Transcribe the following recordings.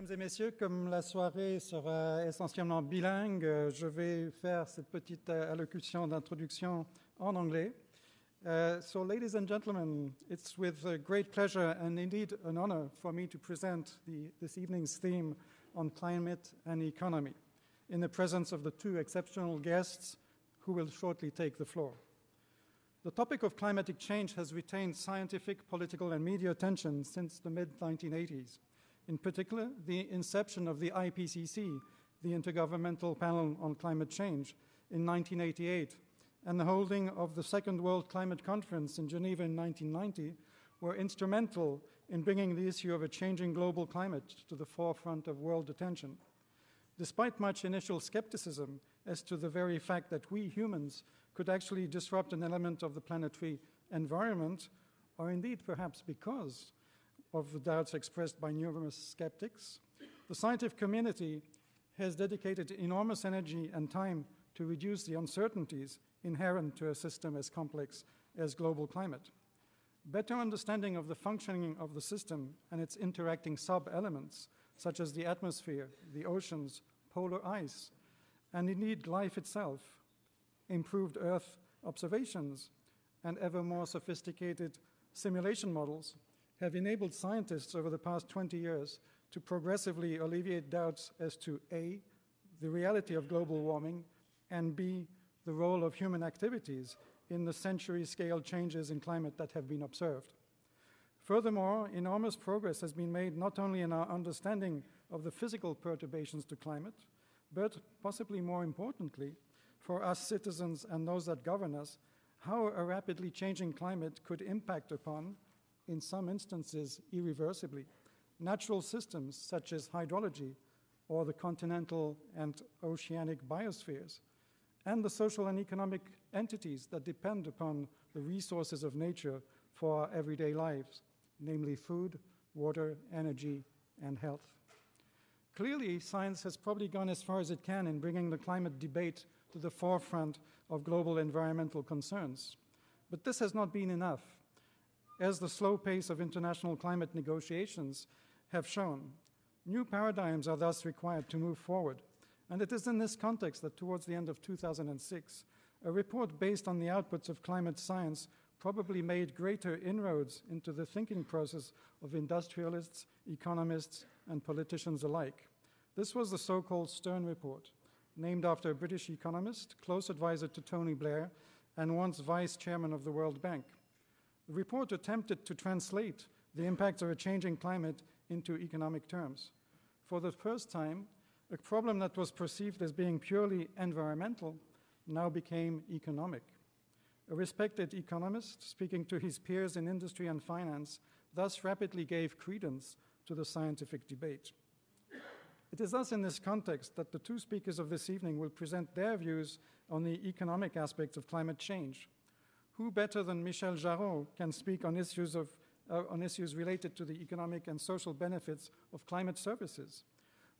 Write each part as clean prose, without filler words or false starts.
Mesdames et messieurs, comme la soirée sera essentiellement bilingue, je vais faire cette petite allocution d'introduction en anglais. So, ladies and gentlemen, it's with great pleasure and indeed an honor for me to present this evening's theme on climate and economy in the presence of the two exceptional guests who will shortly take the floor. The topic of climatic change has retained scientific, political, and media attention since the mid-1980s. In particular, the inception of the IPCC, the Intergovernmental Panel on Climate Change, in 1988, and the holding of the Second World Climate Conference in Geneva in 1990 were instrumental in bringing the issue of a changing global climate to the forefront of world attention. Despite much initial skepticism as to the very fact that we humans could actually disrupt an element of the planetary environment, or indeed perhaps because of the doubts expressed by numerous skeptics, the scientific community has dedicated enormous energy and time to reduce the uncertainties inherent to a system as complex as global climate. Better understanding of the functioning of the system and its interacting sub-elements, such as the atmosphere, the oceans, polar ice, and indeed life itself, improved Earth observations, and ever more sophisticated simulation models have enabled scientists over the past 20 years to progressively alleviate doubts as to A, the reality of global warming, and B, the role of human activities in the century-scale changes in climate that have been observed. Furthermore, enormous progress has been made not only in our understanding of the physical perturbations to climate, but possibly more importantly, for us citizens and those that govern us, how a rapidly changing climate could impact upon, in some instances irreversibly, natural systems such as hydrology or the continental and oceanic biospheres, and the social and economic entities that depend upon the resources of nature for our everyday lives, namely food, water, energy, and health. Clearly, science has probably gone as far as it can in bringing the climate debate to the forefront of global environmental concerns. But this has not been enough. As the slow pace of international climate negotiations have shown, new paradigms are thus required to move forward. And it is in this context that towards the end of 2006, a report based on the outputs of climate science probably made greater inroads into the thinking process of industrialists, economists, and politicians alike. This was the so-called Stern Report, named after a British economist, close advisor to Tony Blair, and once vice chairman of the World Bank. The report attempted to translate the impacts of a changing climate into economic terms. For the first time, a problem that was perceived as being purely environmental now became economic. A respected economist, speaking to his peers in industry and finance, thus rapidly gave credence to the scientific debate. It is thus in this context that the two speakers of this evening will present their views on the economic aspects of climate change. Who better than Michel Jarraud can speak on issues related to the economic and social benefits of climate services?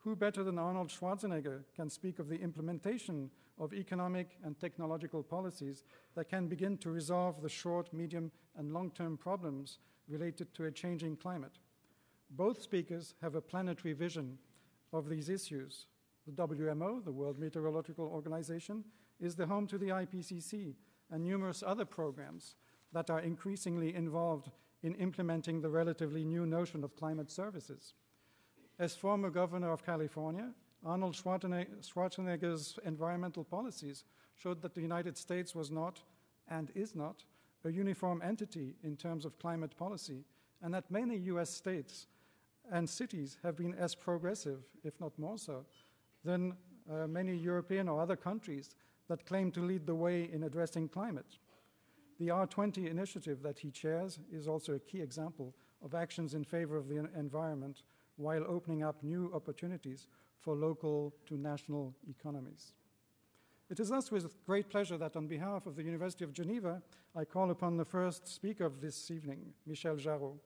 Who better than Arnold Schwarzenegger can speak of the implementation of economic and technological policies that can begin to resolve the short, medium, and long-term problems related to a changing climate? Both speakers have a planetary vision of these issues. The WMO, the World Meteorological Organization, is the home to the IPCC and numerous other programs that are increasingly involved in implementing the relatively new notion of climate services. As former governor of California, Arnold Schwarzenegger's environmental policies showed that the United States was not, and is not, a uniform entity in terms of climate policy, and that many US states and cities have been as progressive, if not more so, than many European or other countries that claim to lead the way in addressing climate. The R20 initiative that he chairs is also a key example of actions in favor of the environment while opening up new opportunities for local to national economies. It is thus with great pleasure that on behalf of the University of Geneva, I call upon the first speaker of this evening, Michel Jarraud.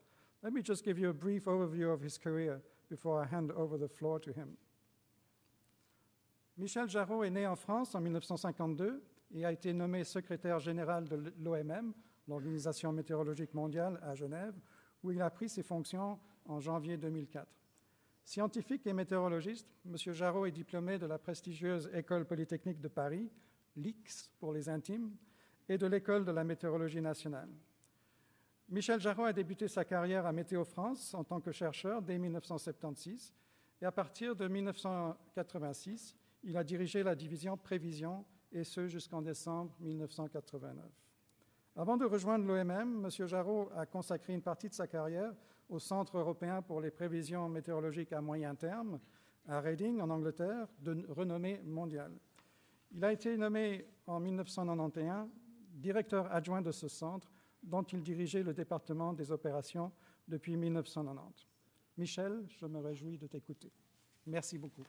Let me just give you a brief overview of his career before I hand over the floor to him. Michel Jarraud est né en France en 1952 et a été nommé secrétaire général de l'OMM, l'Organisation météorologique mondiale, à Genève, où il a pris ses fonctions en janvier 2004. Scientifique et météorologiste, M. Jarreau est diplômé de la prestigieuse École polytechnique de Paris, l'IX pour les intimes, et de l'École de la météorologie nationale. Michel Jarreau a débuté sa carrière à Météo France en tant que chercheur dès 1976 et à partir de 1986, il a dirigé la division Prévision et ce jusqu'en décembre 1989. Avant de rejoindre l'OMM, M. Jarreau a consacré une partie de sa carrière au Centre européen pour les prévisions météorologiques à moyen terme, à Reading, en Angleterre, de renommée mondiale. Il a été nommé en 1991 directeur adjoint de ce centre, dont il dirigeait le département des opérations depuis 1990. Michel, je me réjouis de t'écouter. Merci beaucoup.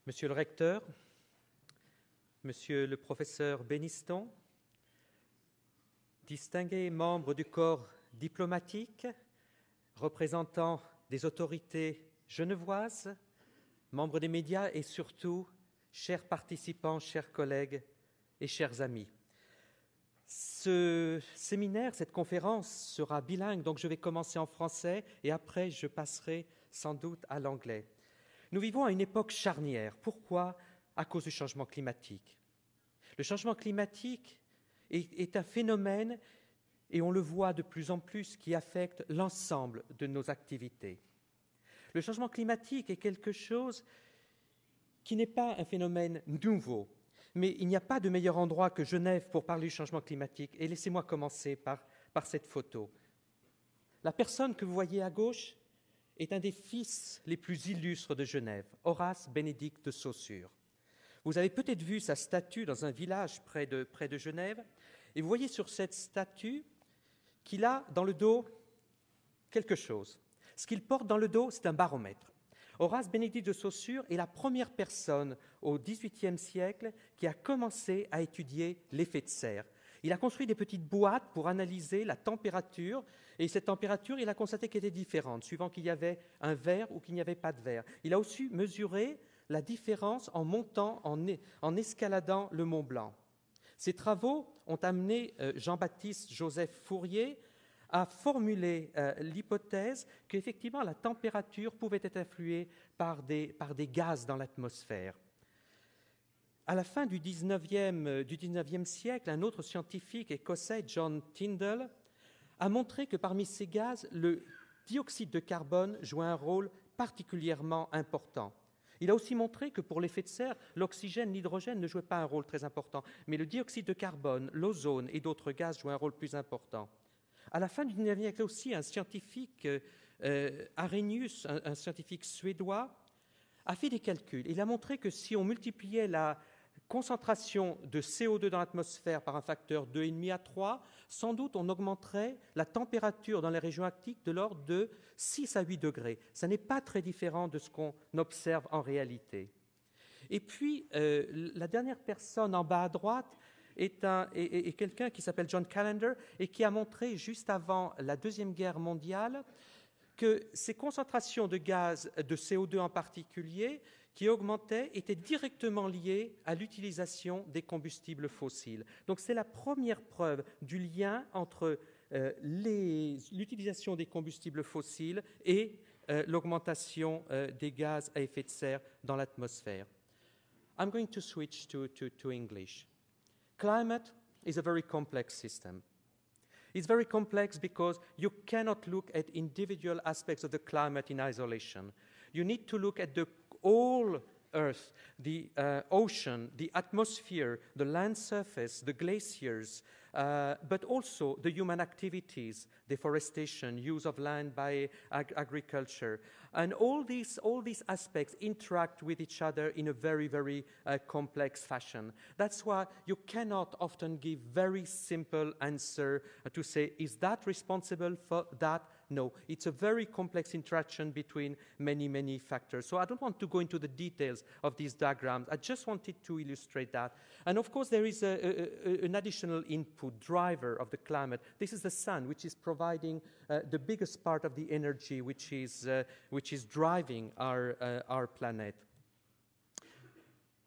Monsieur le recteur, Monsieur le professeur Béniston, distingués membres du corps diplomatique, représentants des autorités genevoises, membres des médias et surtout, chers participants, chers collègues et chers amis. Ce séminaire, cette conférence sera bilingue, donc je vais commencer en français et après je passerai sans doute à l'anglais. Nous vivons à une époque charnière. Pourquoi ? À cause du changement climatique. Le changement climatique est un phénomène, et on le voit de plus en plus, qui affecte l'ensemble de nos activités. Le changement climatique est quelque chose qui n'est pas un phénomène nouveau, mais il n'y a pas de meilleur endroit que Genève pour parler du changement climatique. Et laissez-moi commencer par cette photo. La personne que vous voyez à gauche est un des fils les plus illustres de Genève, Horace Bénédict de Saussure. Vous avez peut-être vu sa statue dans un village près de Genève, et vous voyez sur cette statue qu'il a dans le dos quelque chose. Ce qu'il porte dans le dos, c'est un baromètre. Horace Bénédict de Saussure est la première personne au XVIIIe siècle qui a commencé à étudier l'effet de serre. Il a construit des petites boîtes pour analyser la température, et cette température, il a constaté qu'elle était différente, suivant qu'il y avait un verre ou qu'il n'y avait pas de verre. Il a aussi mesuré la différence en montant, en escaladant le Mont Blanc. Ces travaux ont amené Jean-Baptiste Joseph Fourier à formuler l'hypothèse qu'effectivement la température pouvait être influée par des gaz dans l'atmosphère. À la fin du 19e siècle, un autre scientifique écossais, John Tyndall, a montré que parmi ces gaz, le dioxyde de carbone jouait un rôle particulièrement important. Il a aussi montré que pour l'effet de serre, l'oxygène, l'hydrogène ne jouaient pas un rôle très important, mais le dioxyde de carbone, l'ozone et d'autres gaz jouaient un rôle plus important. À la fin du 19e siècle aussi, un scientifique, Arrhenius, un scientifique suédois, a fait des calculs. Il a montré que si on multipliait la concentration de CO2 dans l'atmosphère par un facteur 2,5 à 3, sans doute on augmenterait la température dans les régions arctiques de l'ordre de 6 à 8 degrés. Ça n'est pas très différent de ce qu'on observe en réalité. Et puis, la dernière personne en bas à droite est quelqu'un qui s'appelle John Callender et qui a montré juste avant la Deuxième Guerre mondiale que ces concentrations de gaz, de CO2 en particulier, qui augmentaient, étaient directement liées à l'utilisation des combustibles fossiles. Donc c'est la première preuve du lien entre l'utilisation des combustibles fossiles et l'augmentation des gaz à effet de serre dans l'atmosphère. I'm going to switch to English. Climate is a very complex system. It's very complex because you cannot look at individual aspects of the climate in isolation. You need to look at the all Earth, the ocean, the atmosphere, the land surface, the glaciers, but also the human activities, deforestation, use of land by agriculture. And all these aspects interact with each other in a very, very complex fashion. That's why you cannot often give very simple answer to say, is that responsible for that? No, it's a very complex interaction between many, many factors. So I don't want to go into the details of these diagrams. I just wanted to illustrate that. And of course, there is an additional input driver of the climate. This is the sun, which is providing the biggest part of the energy which is driving our planet.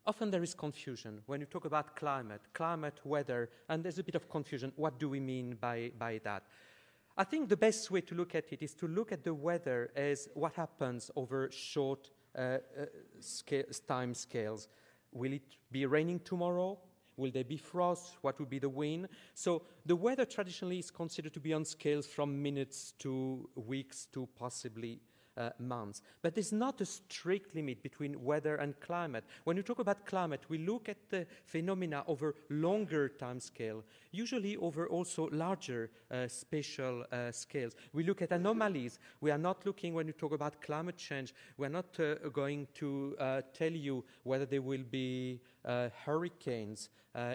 Often there is confusion when you talk about climate, weather, and there's a bit of confusion. What do we mean by that? I think the best way to look at it is to look at the weather as what happens over short time scales. Will it be raining tomorrow? Will there be frost? What will be the wind? So the weather traditionally is considered to be on scales from minutes to weeks to possibly months. But there's not a strict limit between weather and climate. When you talk about climate, we look at the phenomena over longer time scale, usually over also larger spatial scales. We look at anomalies. We are not looking, when you talk about climate change, we're not going to tell you whether there will be hurricanes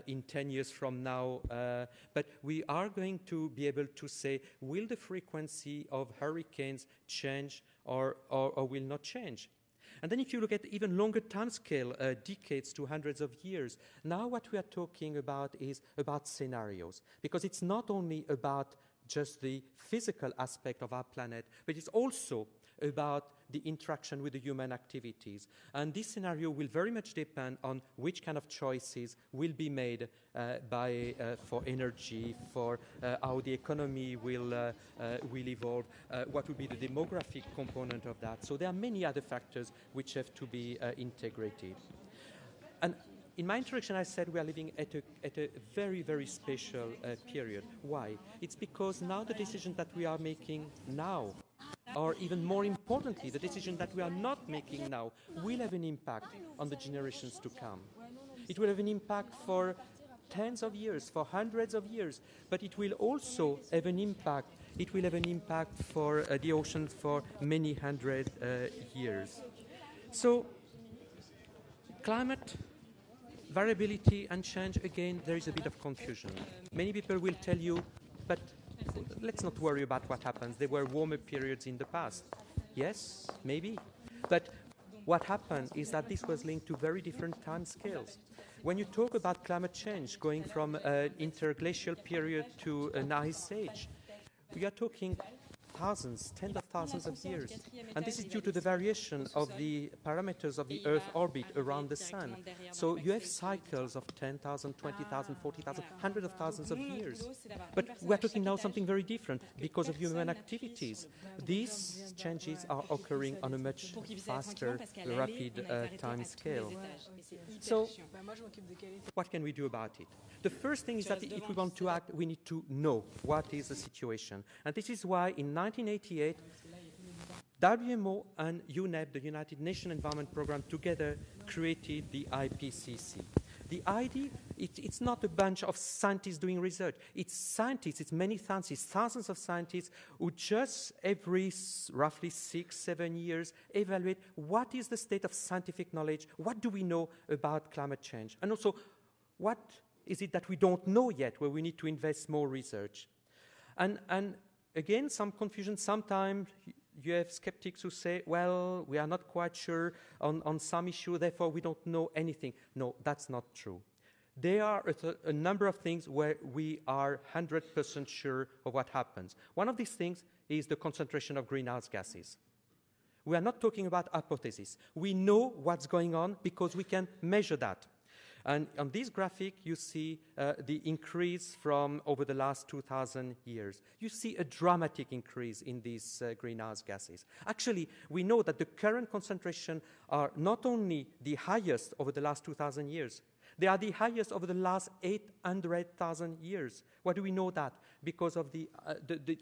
in 10 years from now, but we are going to be able to say, will the frequency of hurricanes change or will not change? And then if you look at even longer time scale, decades to hundreds of years, now what we are talking about is about scenarios, because it's not only about just the physical aspect of our planet, but it's also about the interaction with the human activities. And this scenario will very much depend on which kind of choices will be made for energy, for how the economy will evolve, what will be the demographic component of that. So there are many other factors which have to be integrated. And in my introduction, I said we are living at a very, very special period. Why? It's because now the decisions that we are making now, or even more importantly, the decision that we are not making now, will have an impact on the generations to come. It will have an impact for tens of years, for hundreds of years, but it will also have an impact. It will have an impact for the oceans for many hundred years. So, climate, variability and change, again, there is a bit of confusion. Many people will tell you, but let's not worry about what happens. There were warmer periods in the past. Yes, maybe. But what happened is that this was linked to very different time scales. When you talk about climate change, going from an interglacial period to an ice age, we are talking thousands, tens of thousands of years. And this is due to the variation of the parameters of the Earth orbit around the Sun. So you have cycles of 10,000, 20,000, 40,000, hundreds of thousands of years. But we're talking now something very different because of human activities. These changes are occurring on a much faster, rapid time scale. So what can we do about it? The first thing is that if we want to act, we need to know what is the situation. And this is why in 1988, WMO and UNEP, the United Nations Environment Programme, together created the IPCC. The idea, it's not a bunch of scientists doing research. It's scientists, it's many scientists, thousands of scientists who just every roughly 6-7 years evaluate what is the state of scientific knowledge, what do we know about climate change, and also what is it that we don't know yet, where we need to invest more research. And again, some confusion. Sometimes you have skeptics who say, well, we are not quite sure on some issue, therefore we don't know anything. No, that's not true. There are a number of things where we are 100% sure of what happens. One of these things is the concentration of greenhouse gases. We are not talking about hypotheses. We know what's going on because we can measure that. And on this graphic, you see the increase from over the last 2,000 years. You see a dramatic increase in these greenhouse gases. Actually, we know that the current concentration are not only the highest over the last 2,000 years, they are the highest over the last 800,000 years. Why do we know that? Because of the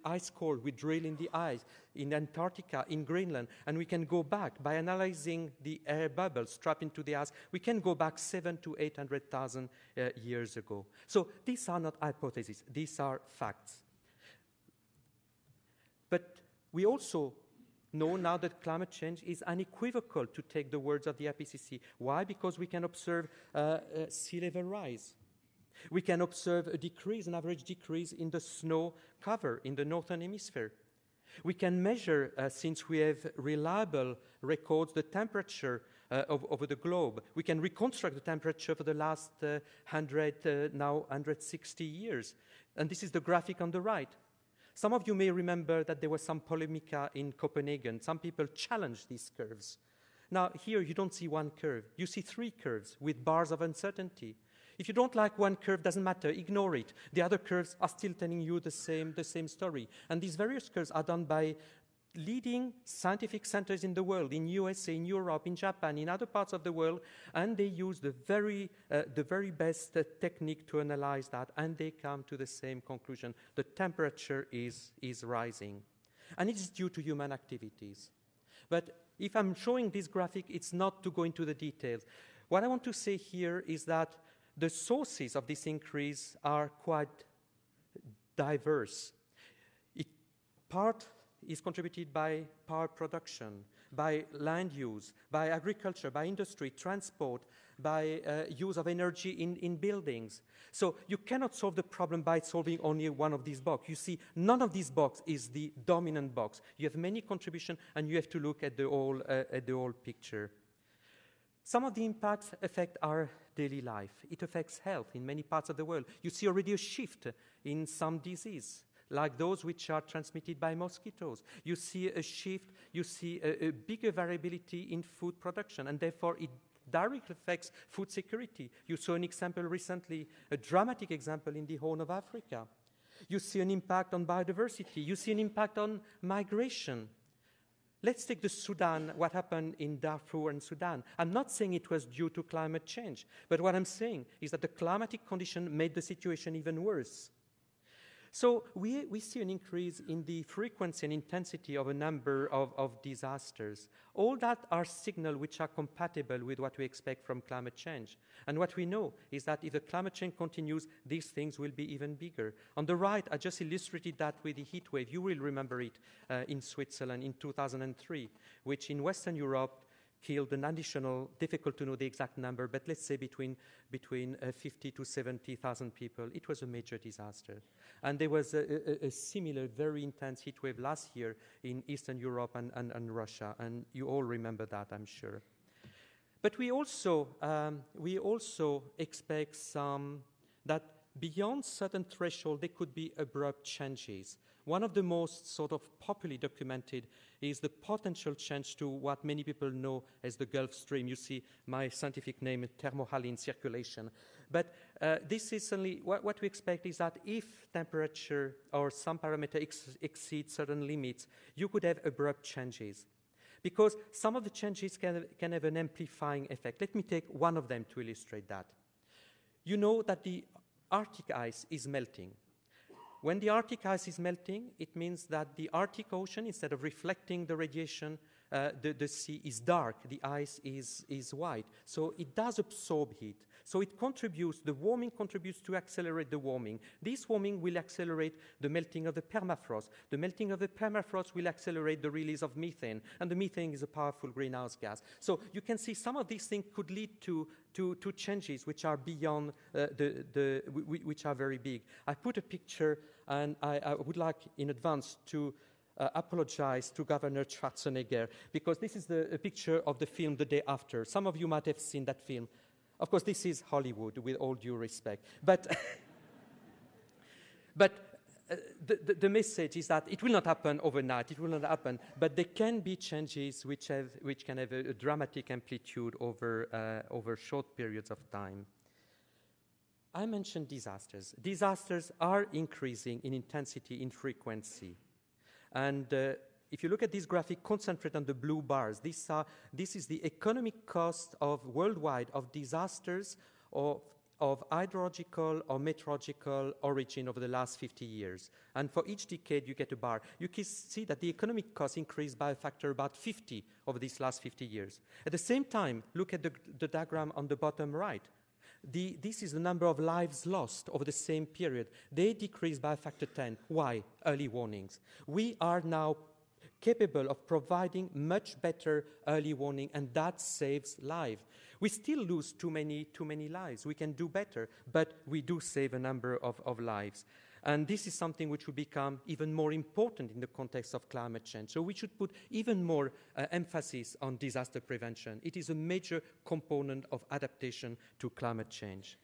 ice core we drill in the ice, in Antarctica, in Greenland, and we can go back by analyzing the air bubbles trapped into the ice. We can go back 700,000 to 800,000 years ago. So these are not hypotheses, these are facts. But we also know now that climate change is unequivocal, to take the words of the IPCC. Why? Because we can observe sea level rise. We can observe a decrease, an average decrease in the snow cover in the northern hemisphere. We can measure, since we have reliable records, the temperature over the globe. We can reconstruct the temperature for the last 160 years. And this is the graphic on the right. Some of you may remember that there was some polemica in Copenhagen. Some people challenged these curves. Now, here you don't see one curve. You see three curves with bars of uncertainty. If you don't like one curve, doesn't matter, ignore it. The other curves are still telling you the same story. And these various curves are done by leading scientific centers in the world, in USA, in Europe, in Japan, in other parts of the world, and they use the very best technique to analyze that, and they come to the same conclusion. The temperature is rising. And it is due to human activities. But if I'm showing this graphic, it's not to go into the details. What I want to say here is that the sources of this increase are quite diverse. Part is contributed by power production, by land use, by agriculture, by industry, transport, by use of energy in buildings. So you cannot solve the problem by solving only one of these boxes. You see, none of these boxes is the dominant box. You have many contributions, and you have to look at the whole picture. Some of the impacts affect our daily life. It affects health in many parts of the world. You see already a shift in some disease, like those which are transmitted by mosquitoes. You see a shift, you see a bigger variability in food production, and therefore it directly affects food security. You saw an example recently, a dramatic example in the Horn of Africa. You see an impact on biodiversity. You see an impact on migration. Let's take the Sudan, what happened in Darfur and Sudan. I'm not saying it was due to climate change, but what I'm saying is that the climatic condition made the situation even worse. So we see an increase in the frequency and intensity of a number of disasters. All that are signals which are compatible with what we expect from climate change. And what we know is that if the climate change continues, these things will be even bigger. On the right, I just illustrated that with the heat wave. You will remember it in Switzerland in 2003, which in Western Europe killed an additional, difficult to know the exact number, but let's say between 50 to 70,000 people. It was a major disaster. And there was a similar, very intense heat wave last year in Eastern Europe and Russia, and you all remember that, I'm sure. But we also expect that beyond certain threshold, there could be abrupt changes. One of the most sort of popularly documented is the potential change to what many people know as the Gulf Stream. You see my scientific name, thermohaline circulation. But this is certainly what we expect is that if temperature or some parameter exceeds certain limits, you could have abrupt changes. Because some of the changes can have an amplifying effect. Let me take one of them to illustrate that. You know that the Arctic ice is melting. When the Arctic ice is melting, it means that the Arctic Ocean, instead of reflecting the radiation, the sea is dark, the ice is white. So it does absorb heat. So it contributes, the warming contributes to accelerate the warming. This warming will accelerate the melting of the permafrost. The melting of the permafrost will accelerate the release of methane, and the methane is a powerful greenhouse gas. So you can see some of these things could lead to changes which are beyond, which are very big. I put a picture, and I would like in advance to apologize to Governor Schwarzenegger, because this is a picture of the film The Day After. Some of you might have seen that film. Of course, this is Hollywood, with all due respect. But the message is that it will not happen overnight. It will not happen. But there can be changes which can have a dramatic amplitude over short periods of time. I mentioned disasters. Disasters are increasing in intensity, in frequency. And if you look at this graphic, concentrate on the blue bars. This is the economic cost of worldwide of disasters of hydrological or meteorological origin over the last 50 years. And for each decade, you get a bar. You can see that the economic cost increased by a factor about 50 over these last 50 years. At the same time, look at the diagram on the bottom right. This is the number of lives lost over the same period. They decreased by a factor 10. Why? Early warnings. We are now capable of providing much better early warning, and that saves lives. We still lose too many lives. We can do better, but we do save a number of lives. And this is something which will become even more important in the context of climate change. So we should put even more emphasis on disaster prevention. It is a major component of adaptation to climate change.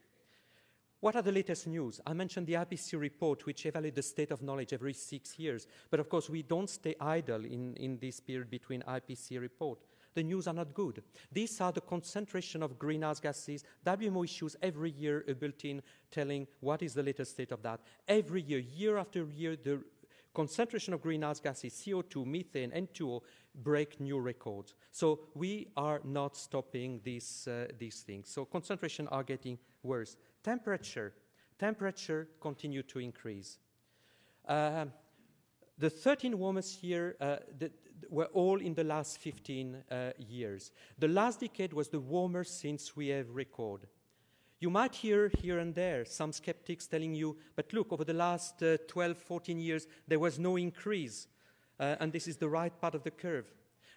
What are the latest news? I mentioned the IPCC report, which evaluates the state of knowledge every 6 years. But of course, we don't stay idle in this period between IPCC report. the news are not good. These are the concentration of greenhouse gases. WMO issues every year a bulletin telling what is the latest state of that. Every year, year after year, the concentration of greenhouse gases, CO2, methane, N2O, break new records. So we are not stopping these things. So concentration are getting worse. Temperature continue to increase. The 13 warmest years were all in the last 15 years. The last decade was the warmest since we have recorded. You might hear here and there some skeptics telling you, but look, over the last 12, 14 years, there was no increase, and this is the right part of the curve.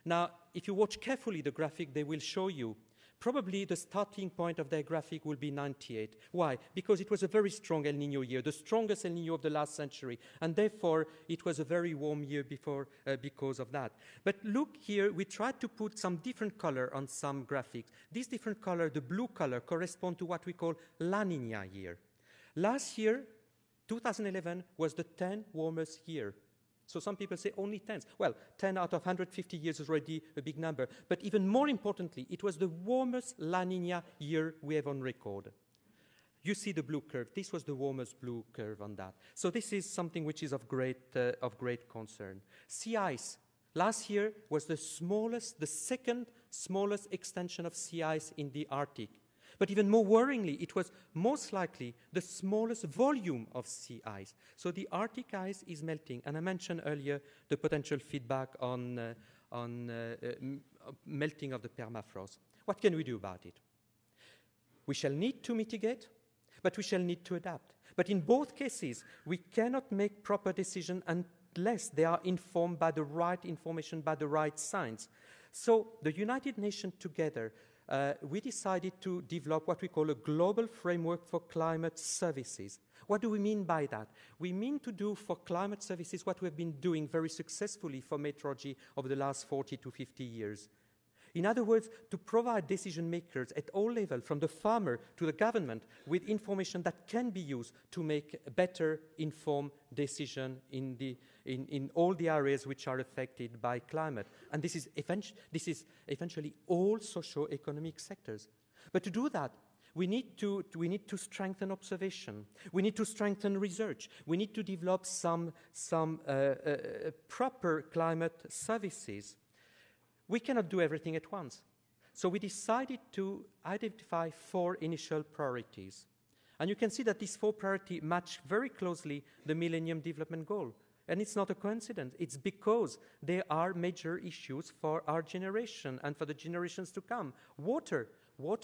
Now, if you watch carefully the graphic they will show you, probably the starting point of their graphic will be 98. Why? Because it was a very strong El Niño year, the strongest El Niño of the last century, and therefore it was a very warm year before because of that. But look here, we tried to put some different color on some graphics. This different color, the blue color, correspond to what we call La Niña year. Last year, 2011, was the 10th warmest year. So some people say only 10. Well, 10 out of 150 years is already a big number. But even more importantly, it was the warmest La Niña year we have on record. You see the blue curve. This was the warmest blue curve on that. So this is something which is of great concern. Sea ice. Last year was the second smallest extension of sea ice in the Arctic. But even more worryingly, it was most likely the smallest volume of sea ice. So the Arctic ice is melting. And I mentioned earlier the potential feedback on melting of the permafrost. What can we do about it? We shall need to mitigate, but we shall need to adapt. But in both cases, we cannot make proper decisions unless they are informed by the right information, by the right science. So the United Nations together, we decided to develop what we call a global framework for climate services. What do we mean by that? We mean to do for climate services what we've been doing very successfully for meteorology over the last 40 to 50 years. In other words, to provide decision makers at all levels, from the farmer to the government, with information that can be used to make better informed decisions in all the areas which are affected by climate. And this is eventually all socio-economic sectors. But to do that, we need to strengthen observation. We need to strengthen research. We need to develop some proper climate services. We cannot do everything at once. So we decided to identify 4 initial priorities. And you can see that these 4 priorities match very closely the Millennium Development Goal. And it's not a coincidence. It's because they are major issues for our generation and for the generations to come. Water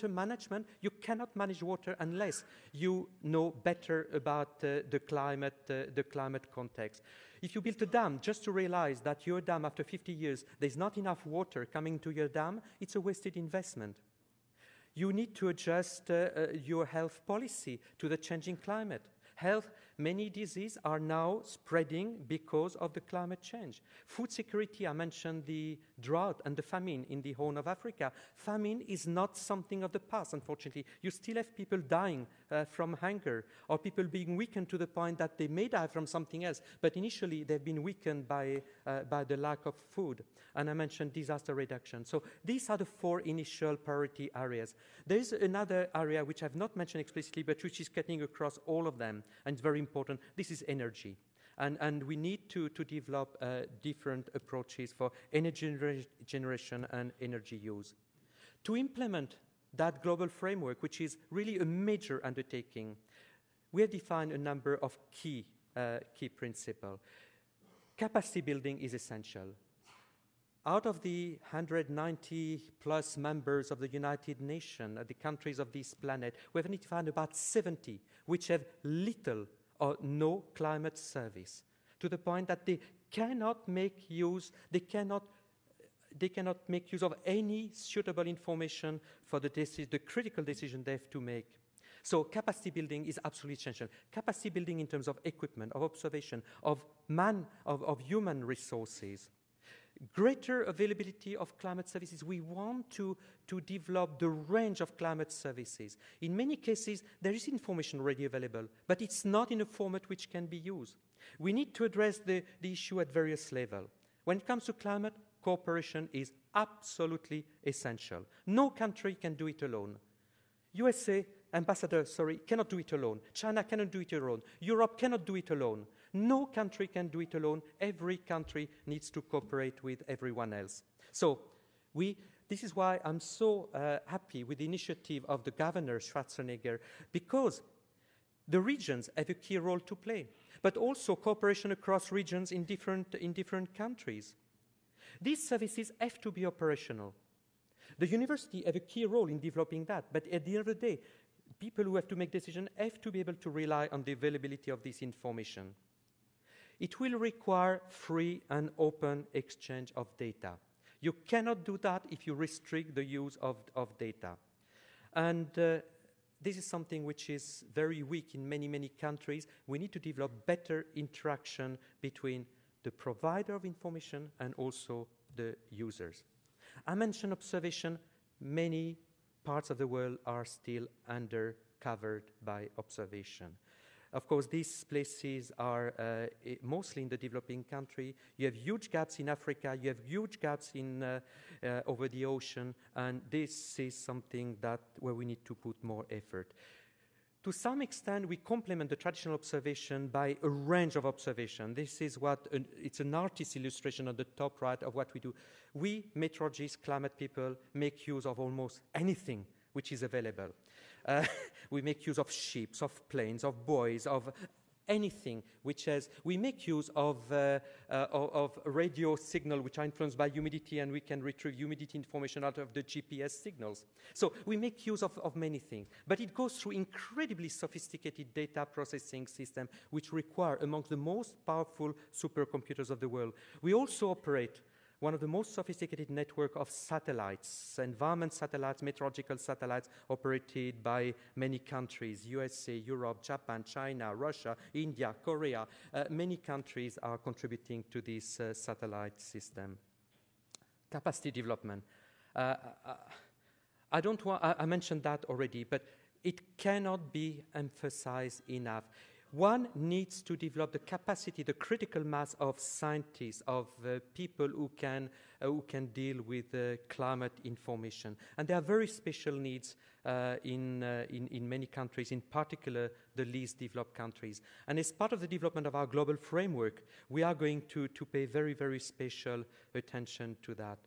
management, you cannot manage water unless you know better about the climate context. If you build a dam just to realize that your dam, after 50 years, there's not enough water coming to your dam, it's a wasted investment. You need to adjust your health policy to the changing climate. Many diseases are now spreading because of the climate change. Food security, I mentioned the drought and the famine in the Horn of Africa. Famine is not something of the past, unfortunately. You still have people dying from hunger, or people being weakened to the point that they may die from something else, but initially they've been weakened by the lack of food. And I mentioned disaster reduction. So these are the 4 initial priority areas. There is another area which I've not mentioned explicitly, but which is cutting across all of them, and it's very important. This is energy. And we need to develop different approaches for energy generation and energy use. To implement that global framework, which is really a major undertaking, we have defined a number of key principles. Capacity building is essential. Out of the 190 plus members of the United Nations, the countries of this planet, we have identified about 70 which have little or no climate service, to the point that they cannot make use of any suitable information for the critical decision they have to make. So capacity building is absolutely essential. Capacity building in terms of equipment, of observation, of human resources. Greater availability of climate services. We want to develop the range of climate services. In many cases, there is information already available, but it's not in a format which can be used. We need to address the issue at various levels. When it comes to climate, cooperation is absolutely essential. No country can do it alone. USA ambassador, cannot do it alone. China cannot do it alone. Europe cannot do it alone. No country can do it alone. Every country needs to cooperate with everyone else. So this is why I'm so happy with the initiative of the governor, Schwarzenegger, because the regions have a key role to play, but also cooperation across regions in different countries. These services have to be operational. The university have a key role in developing that, but at the end of the day, people who have to make decisions have to be able to rely on the availability of this information. It will require free and open exchange of data. You cannot do that if you restrict the use of data. And this is something which is very weak in many, many countries. We need to develop better interaction between the provider of information and also the users. I mentioned observation. Many parts of the world are still undercovered by observation. Of course, these places are mostly in the developing country. You have huge gaps in Africa. You have huge gaps over the ocean. And this is something where we need to put more effort. To some extent, we complement the traditional observation by a range of observation. This is it's an artist's illustration on the top right of what we do. We, meteorologists, climate people, make use of almost anything which is available. We make use of ships, of planes, of buoys, of anything we make use of radio signal which are influenced by humidity, and we can retrieve humidity information out of the GPS signals. So we make use of many things, but it goes through incredibly sophisticated data processing systems which require amongst the most powerful supercomputers of the world. We also operate one of the most sophisticated network of satellites, environment satellites, meteorological satellites operated by many countries, USA, Europe, Japan, China, Russia, India, Korea. Many countries are contributing to this satellite system. Capacity development. I mentioned that already, but it cannot be emphasized enough. One needs to develop the capacity, the critical mass of scientists, of people who can deal with climate information. And there are very special needs in many countries, in particular the least developed countries. And as part of the development of our global framework, we are going to pay very, very special attention to that.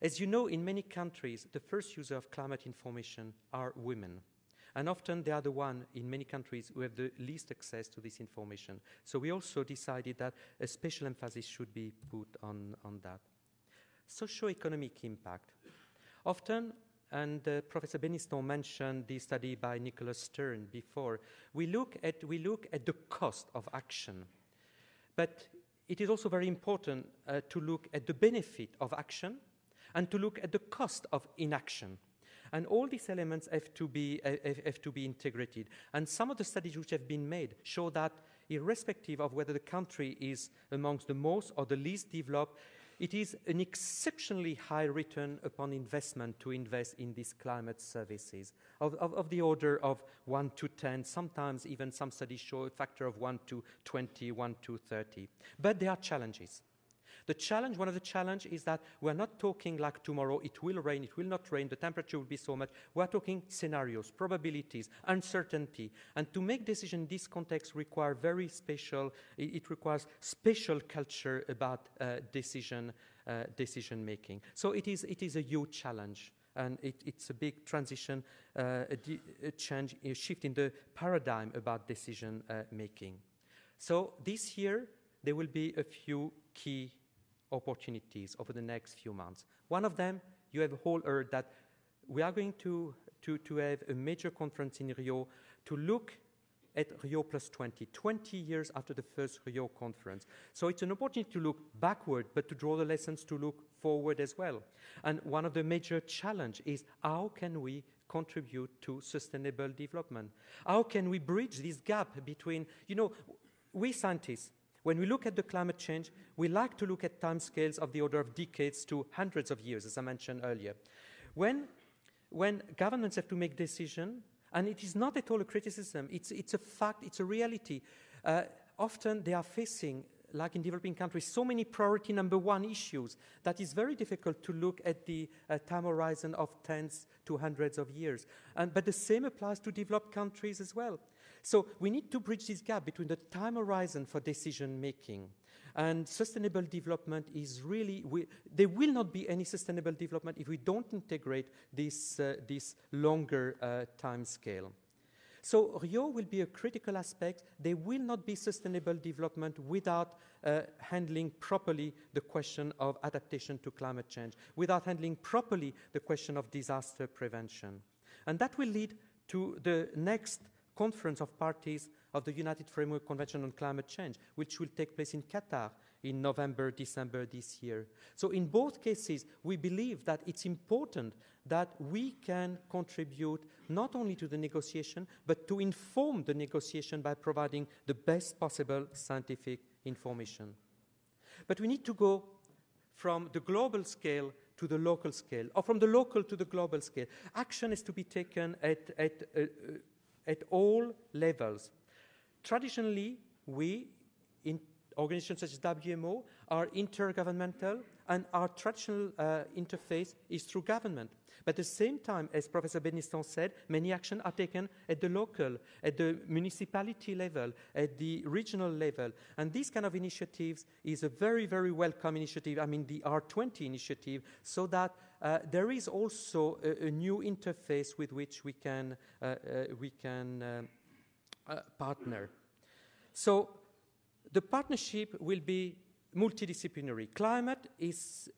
As you know, in many countries, the first user of climate information are women. And often they are the ones in many countries who have the least access to this information. So we also decided that a special emphasis should be put on that. Socio-economic impact. Often, and Professor Beniston mentioned the study by Nicholas Stern before, we look at the cost of action. But it is also very important to look at the benefit of action and to look at the cost of inaction. And all these elements have to be integrated. And some of the studies which have been made show that irrespective of whether the country is amongst the most or the least developed, it is an exceptionally high return upon investment to invest in these climate services, of the order of 1 to 10. Sometimes even some studies show a factor of 1 to 20, 1 to 30. But there are challenges. One of the challenges is that we're not talking like tomorrow, it will rain, it will not rain, the temperature will be so much. We're talking scenarios, probabilities, uncertainty. And to make decisions in this context requires special culture about decision making. So it is a huge challenge. And it's a big transition, a change, a shift in the paradigm about decision making. So this year, there will be a few key opportunities over the next few months. One of them, you have all heard that we are going to have a major conference in Rio to look at Rio plus 20 years after the first Rio conference. So it's an opportunity to look backward, but to draw the lessons to look forward as well. And one of the major challenges is how can we contribute to sustainable development? How can we bridge this gap between, we scientists, when we look at the climate change, we like to look at timescales of the order of decades to hundreds of years, as I mentioned earlier. When governments have to make decisions, and it is not at all a criticism, it's a fact, it's a reality. Often they are facing like in developing countries, so many priority number one issues that it's very difficult to look at the time horizon of tens to hundreds of years. But the same applies to developed countries as well. So we need to bridge this gap between the time horizon for decision making and sustainable development is really, there will not be any sustainable development if we don't integrate this longer time scale. So Rio will be a critical aspect. There will not be sustainable development without handling properly the question of adaptation to climate change, without handling properly the question of disaster prevention. And that will lead to the next conference of parties of the United Framework Convention on Climate Change, which will take place in Qatar in November, December this year. So in both cases, we believe that it's important that we can contribute not only to the negotiation, but to inform the negotiation by providing the best possible scientific information. But we need to go from the global scale to the local scale, or from the local to the global scale. Action is to be taken at all levels. Traditionally, we, in organizations such as WMO, are intergovernmental, and our traditional interface is through government. But at the same time, as Professor Beniston said, many actions are taken at the local, at the municipality level, at the regional level. And these kind of initiatives is a very, very welcome initiative, I mean the R20 initiative, so that there is also a new interface with which we can partner. So the partnership will be multidisciplinary. Climate is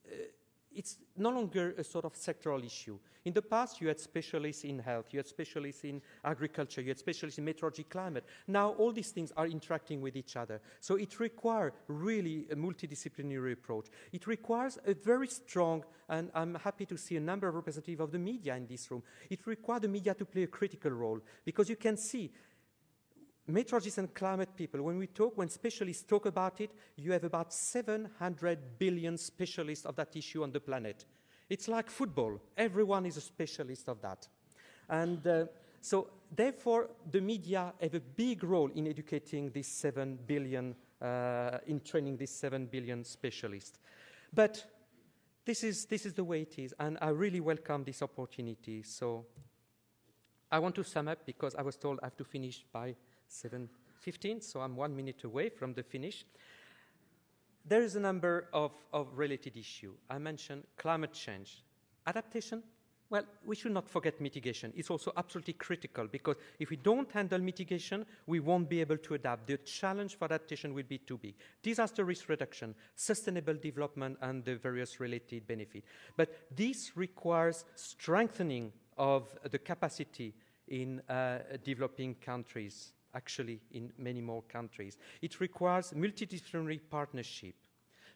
it's no longer a sort of sectoral issue. In the past, you had specialists in health, you had specialists in agriculture, you had specialists in meteorology, climate. Now all these things are interacting with each other. So it requires really a multidisciplinary approach. It requires a very strong, and I'm happy to see a number of representatives of the media in this room, it requires the media to play a critical role, because you can see meteorologists and climate people, when specialists talk about it, you have about 700 billion specialists of that issue on the planet. It's like football. Everyone is a specialist of that. And so therefore, the media have a big role in educating these 7 billion, in training these 7 billion specialists. But this is the way it is, and I really welcome this opportunity. So I want to sum up, because I was told I have to finish by 7:15, so I'm 1 minute away from the finish. There is a number of related issues. I mentioned climate change. Adaptation, well, we should not forget mitigation. It's also absolutely critical, because if we don't handle mitigation, we won't be able to adapt. The challenge for adaptation will be too big. Disaster risk reduction, sustainable development, and the various related benefits. But this requires strengthening of the capacity in developing countries, actually in many more countries. It requires multidisciplinary partnership.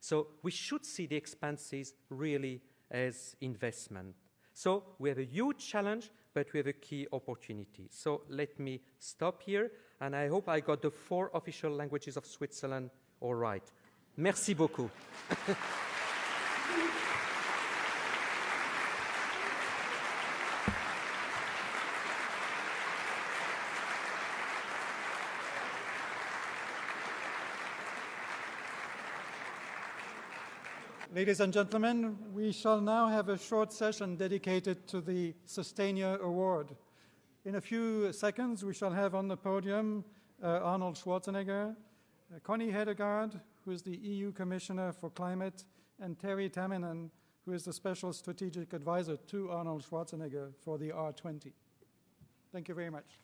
So we should see the expenses really as investment. So we have a huge challenge, but we have a key opportunity. So let me stop here, and I hope I got the 4 official languages of Switzerland all right. Merci beaucoup. Ladies and gentlemen, we shall now have a short session dedicated to the Sustainer Award. In a few seconds, we shall have on the podium Arnold Schwarzenegger, Connie Hedegaard, who is the EU Commissioner for Climate, and Terry Tamminen, who is the Special Strategic Advisor to Arnold Schwarzenegger for the R20. Thank you very much.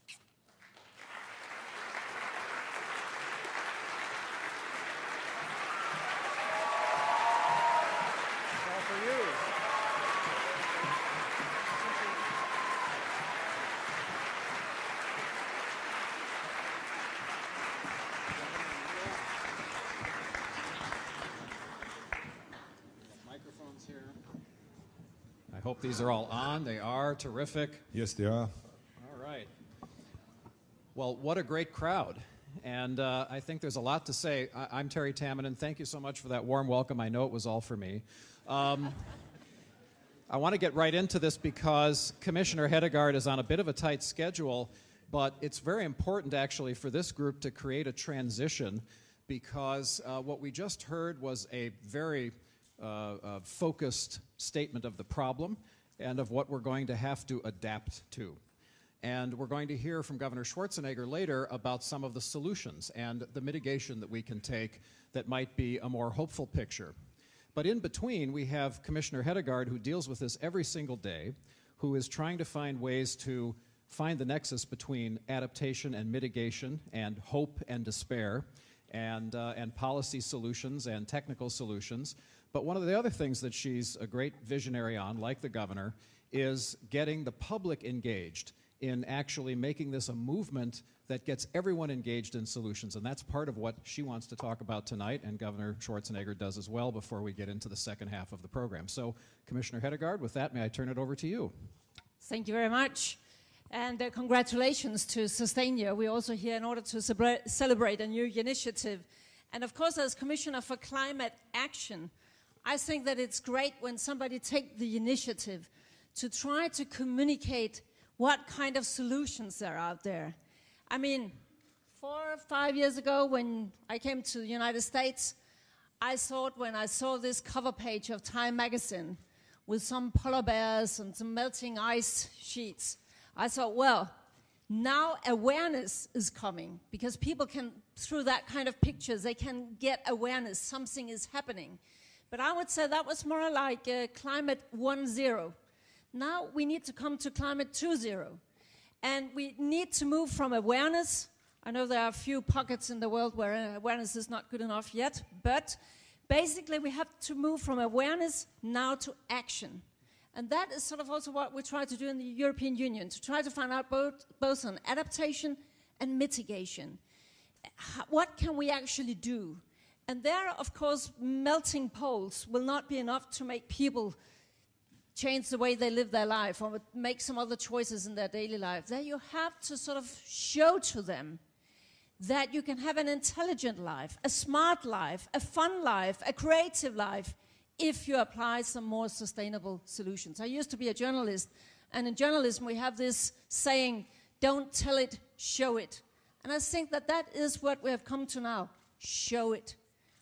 I hope these are all on. They are. Terrific. Yes, they are. All right. Well, what a great crowd. And I think there's a lot to say. I'm Terry Tamminen. Thank you so much for that warm welcome. I know it was all for me. I want to get right into this because Commissioner Hedegaard is on a bit of a tight schedule, but it's very important actually for this group to create a transition because what we just heard was a very focused statement of the problem and of what we're going to have to adapt to. And we're going to hear from Governor Schwarzenegger later about some of the solutions and the mitigation that we can take that might be a more hopeful picture. But in between, we have Commissioner Hedegaard, who deals with this every single day, who is trying to find ways to find the nexus between adaptation and mitigation and hope and despair and policy solutions and technical solutions. But one of the other things that she's a great visionary on, like the governor, is getting the public engaged in actually making this a movement that gets everyone engaged in solutions. And that's part of what she wants to talk about tonight, and Governor Schwarzenegger does as well before we get into the second half of the program. So, Commissioner Hedegaard, with that, may I turn it over to you? Thank you very much. And congratulations to Sustainia. We're also here in order to celebrate a new initiative. And of course, as Commissioner for Climate Action, I think that it's great when somebody takes the initiative to try to communicate what kind of solutions there are out there. I mean, 4 or 5 years ago when I came to the United States, I thought when I saw this cover page of Time magazine with some polar bears and some melting ice sheets, I thought, well, now awareness is coming because people can, through that kind of pictures, they can get awareness, something is happening. But I would say that was more like climate 1.0. Now we need to come to climate 2.0. And we need to move from awareness. I know there are a few pockets in the world where awareness is not good enough yet, but basically we have to move from awareness now to action. And that is sort of also what we try to do in the European Union, to try to find out both on adaptation and mitigation. What can we actually do? And there, of course, melting poles will not be enough to make people change the way they live their life or make some other choices in their daily life. There you have to sort of show to them that you can have an intelligent life, a smart life, a fun life, a creative life, if you apply some more sustainable solutions. I used to be a journalist, and in journalism we have this saying, don't tell it, show it. And I think that that is what we have come to now, show it.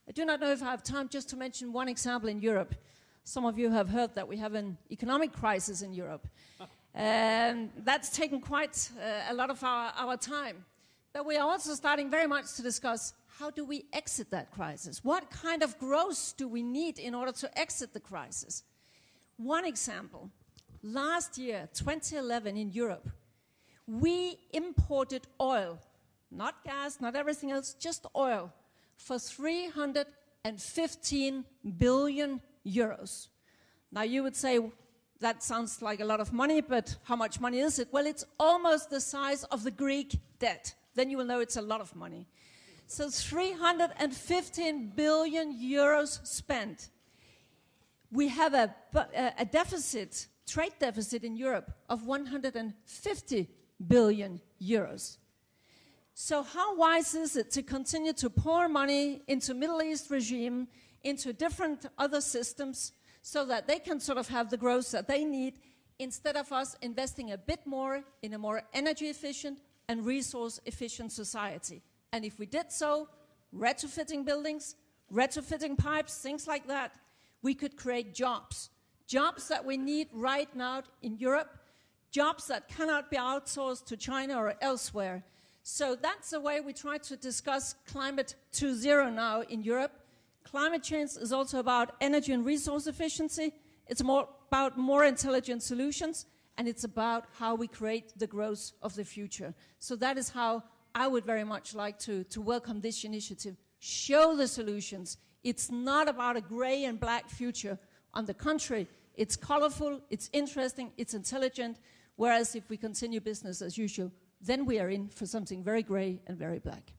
I do not know if I have time just to mention one example in Europe. Some of you have heard that we have an economic crisis in Europe. That's taken quite a lot of our time. But we are also starting very much to discuss how do we exit that crisis? What kind of growth do we need in order to exit the crisis? One example, last year, 2011 in Europe, we imported oil, not gas, not everything else, just oil, for 315 billion euros. Now you would say, that sounds like a lot of money, but how much money is it? Well, it's almost the size of the Greek debt. Then you will know it's a lot of money. So 315 billion euros spent. We have a deficit, trade deficit in Europe of 150 billion euros. So how wise is it to continue to pour money into Middle East regime, into different other systems, so that they can sort of have the growth that they need, instead of us investing a bit more in a more energy efficient and resource efficient society? And if we did so, retrofitting buildings, retrofitting pipes, things like that, we could create jobs. Jobs that we need right now in Europe, jobs that cannot be outsourced to China or elsewhere. So that's the way we try to discuss climate 2.0 now in Europe. Climate change is also about energy and resource efficiency. It's about more intelligent solutions, and it's about how we create the growth of the future. So that is how I would very much like to welcome this initiative. Show the solutions. It's not about a gray and black future. On the contrary, it's colorful, it's interesting, it's intelligent, whereas if we continue business as usual, then we are in for something very gray and very black.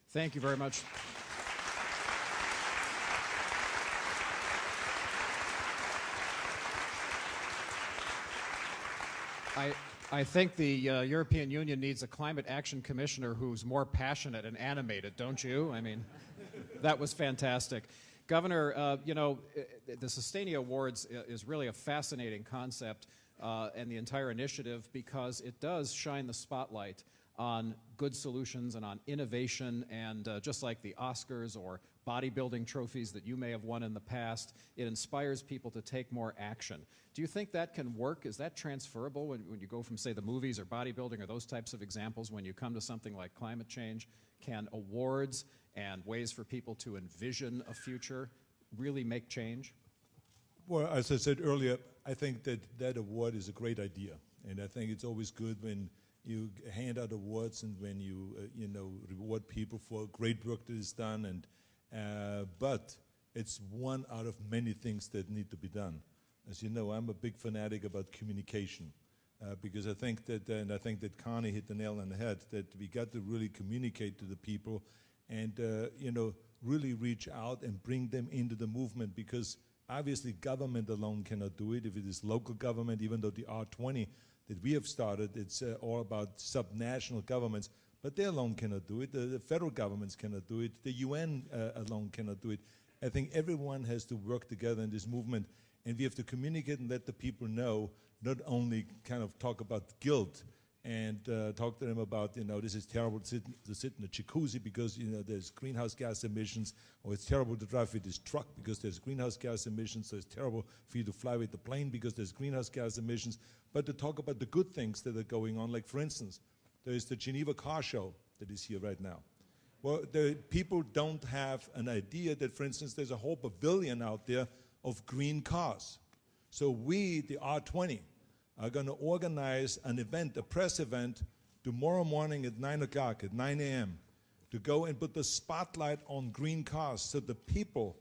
Thank you very much. I think the European Union needs a climate action commissioner who's more passionate and animated, don't you? I mean, that was fantastic. Governor, you know, the Sustainia Awards is really a fascinating concept and the entire initiative, because it does shine the spotlight on good solutions and on innovation, and just like the Oscars or bodybuilding trophies that you may have won in the past, it inspires people to take more action. Do you think that can work? Is that transferable when you go from, say, the movies or bodybuilding or those types of examples when you come to something like climate change? Can awards and ways for people to envision a future really make change? Well, as I said earlier, I think that award is a great idea. And I think it's always good when you hand out awards and when you, reward people for great work that is done. But it's one out of many things that need to be done. As you know, I'm a big fanatic about communication because I think that Connie hit the nail on the head, that we got to really communicate to the people and, really reach out and bring them into the movement, because obviously government alone cannot do it. If it is local government, even though the R20 that we have started, it's all about subnational governments, but they alone cannot do it. The federal governments cannot do it. The UN alone cannot do it. I think everyone has to work together in this movement, and we have to communicate and let the people know, not only kind of talk about guilt and talk to them about, this is terrible to sit in a jacuzzi because, there's greenhouse gas emissions, or it's terrible to drive with this truck because there's greenhouse gas emissions, so it's terrible for you to fly with the plane because there's greenhouse gas emissions, but to talk about the good things that are going on. Like, for instance, there is the Geneva car show that is here right now. Well, the people don't have an idea that, for instance, there's a whole pavilion out there of green cars. So we, the R20, are going to organize an event, a press event, tomorrow morning at 9 o'clock, at 9 a.m., to go and put the spotlight on green cars so the people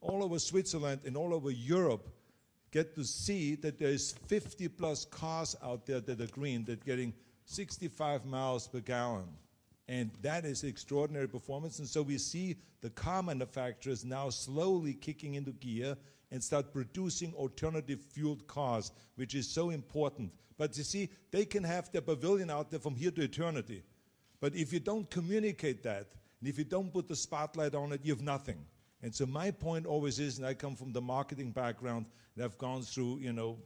all over Switzerland and all over Europe get to see that there's 50-plus cars out there that are green, that are getting 65 miles per gallon. And that is extraordinary performance. And so we see the car manufacturers now slowly kicking into gear and start producing alternative fueled cars, which is so important. But you see, they can have their pavilion out there from here to eternity. But if you don't communicate that, and if you don't put the spotlight on it, you have nothing. And so my point always is, and I come from the marketing background, and I've gone through,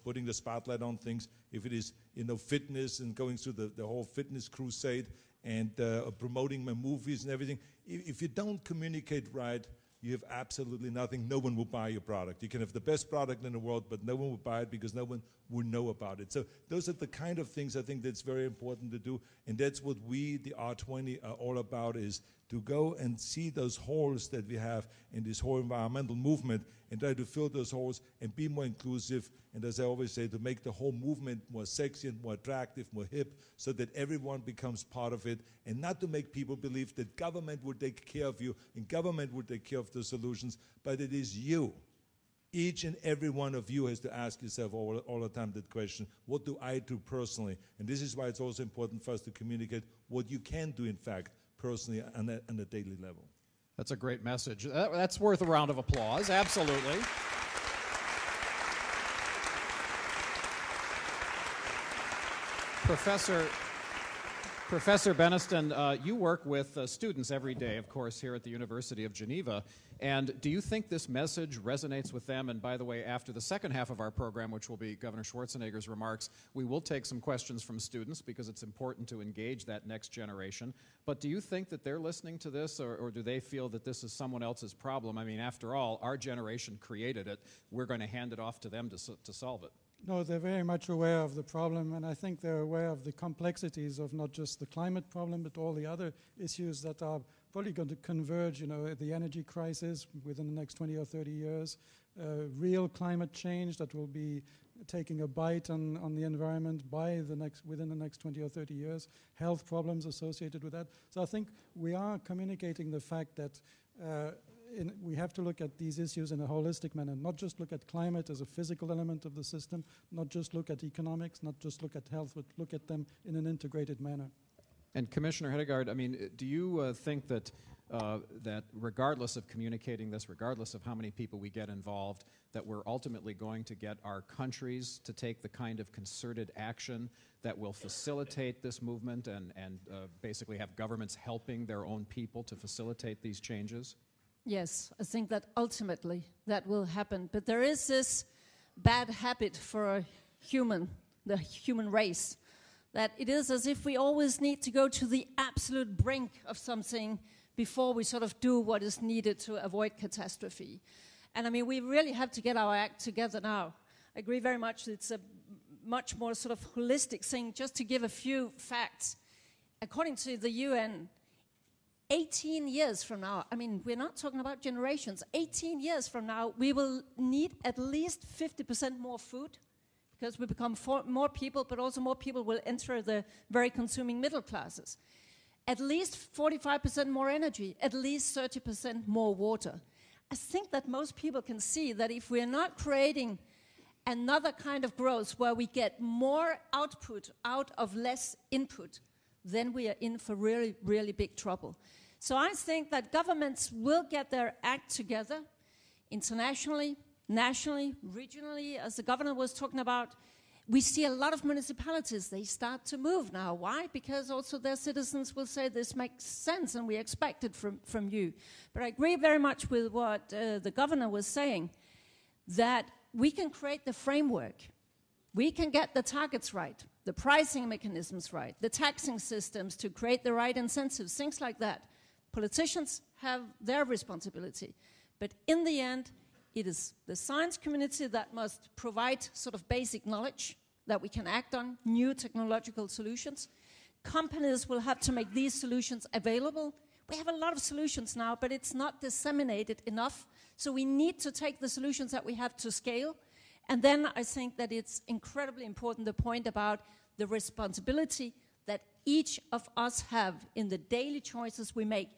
putting the spotlight on things, if it is, fitness and going through the whole fitness crusade and promoting my movies and everything. If you don't communicate right, you have absolutely nothing. No one will buy your product. You can have the best product in the world, but no one will buy it because no one will know about it. So those are the kind of things I think that's very important to do, and that's what we, the R20, are all about, is to go and see those holes that we have in this whole environmental movement and try to fill those holes and be more inclusive, and as I always say, to make the whole movement more sexy and more attractive, more hip, so that everyone becomes part of it, and not to make people believe that government will take care of you and government will take care of the solutions, but it is you. Each and every one of you has to ask yourself all the time that question, what do I do personally? And this is why it's also important for us to communicate what you can do, in fact, personally on a daily level. That's a great message. That's worth a round of applause, absolutely. Professor Beniston, you work with students every day, of course, here at the University of Geneva. And do you think this message resonates with them? And by the way, after the second half of our program, which will be Governor Schwarzenegger's remarks, we will take some questions from students because it's important to engage that next generation. But do you think that they're listening to this, or do they feel that this is someone else's problem? I mean, after all, our generation created it. We're going to hand it off to them to solve it. No, they're very much aware of the problem, and I think they're aware of the complexities of not just the climate problem, but all the other issues that are probably going to converge, the energy crisis within the next 20 or 30 years, real climate change that will be taking a bite on the environment within the next 20 or 30 years, health problems associated with that. So I think we are communicating the fact that we have to look at these issues in a holistic manner, not just look at climate as a physical element of the system, not just look at economics, not just look at health, but look at them in an integrated manner. And Commissioner Hedegaard, I mean, do you think that that regardless of communicating this, regardless of how many people we get involved, that we're ultimately going to get our countries to take the kind of concerted action that will facilitate this movement and basically have governments helping their own people to facilitate these changes? Yes, I think that ultimately that will happen. But there is this bad habit for the human race, that it is as if we always need to go to the absolute brink of something before we sort of do what is needed to avoid catastrophe. And I mean, we really have to get our act together now. I agree very much. It's a much more sort of holistic thing. Just to give a few facts, according to the UN, 18 years from now, I mean, we're not talking about generations, 18 years from now, we will need at least 50% more food because we become more people, but also more people will enter the very consuming middle classes. At least 45% more energy, at least 30% more water. I think that most people can see that if we're not creating another kind of growth where we get more output out of less input, then we are in for really, really big trouble. So I think that governments will get their act together internationally, nationally, regionally, as the governor was talking about. We see a lot of municipalities, they start to move now. Why? Because also their citizens will say this makes sense and we expect it from you. But I agree very much with what the governor was saying, that we can create the framework. We can get the targets right, the pricing mechanisms right, the taxing systems to create the right incentives, things like that. Politicians have their responsibility. But in the end, it is the science community that must provide sort of basic knowledge that we can act on, new technological solutions. Companies will have to make these solutions available. We have a lot of solutions now, but it's not disseminated enough. So we need to take the solutions that we have to scale. And then I think that it's incredibly important, the point about the responsibility that each of us have in the daily choices we make.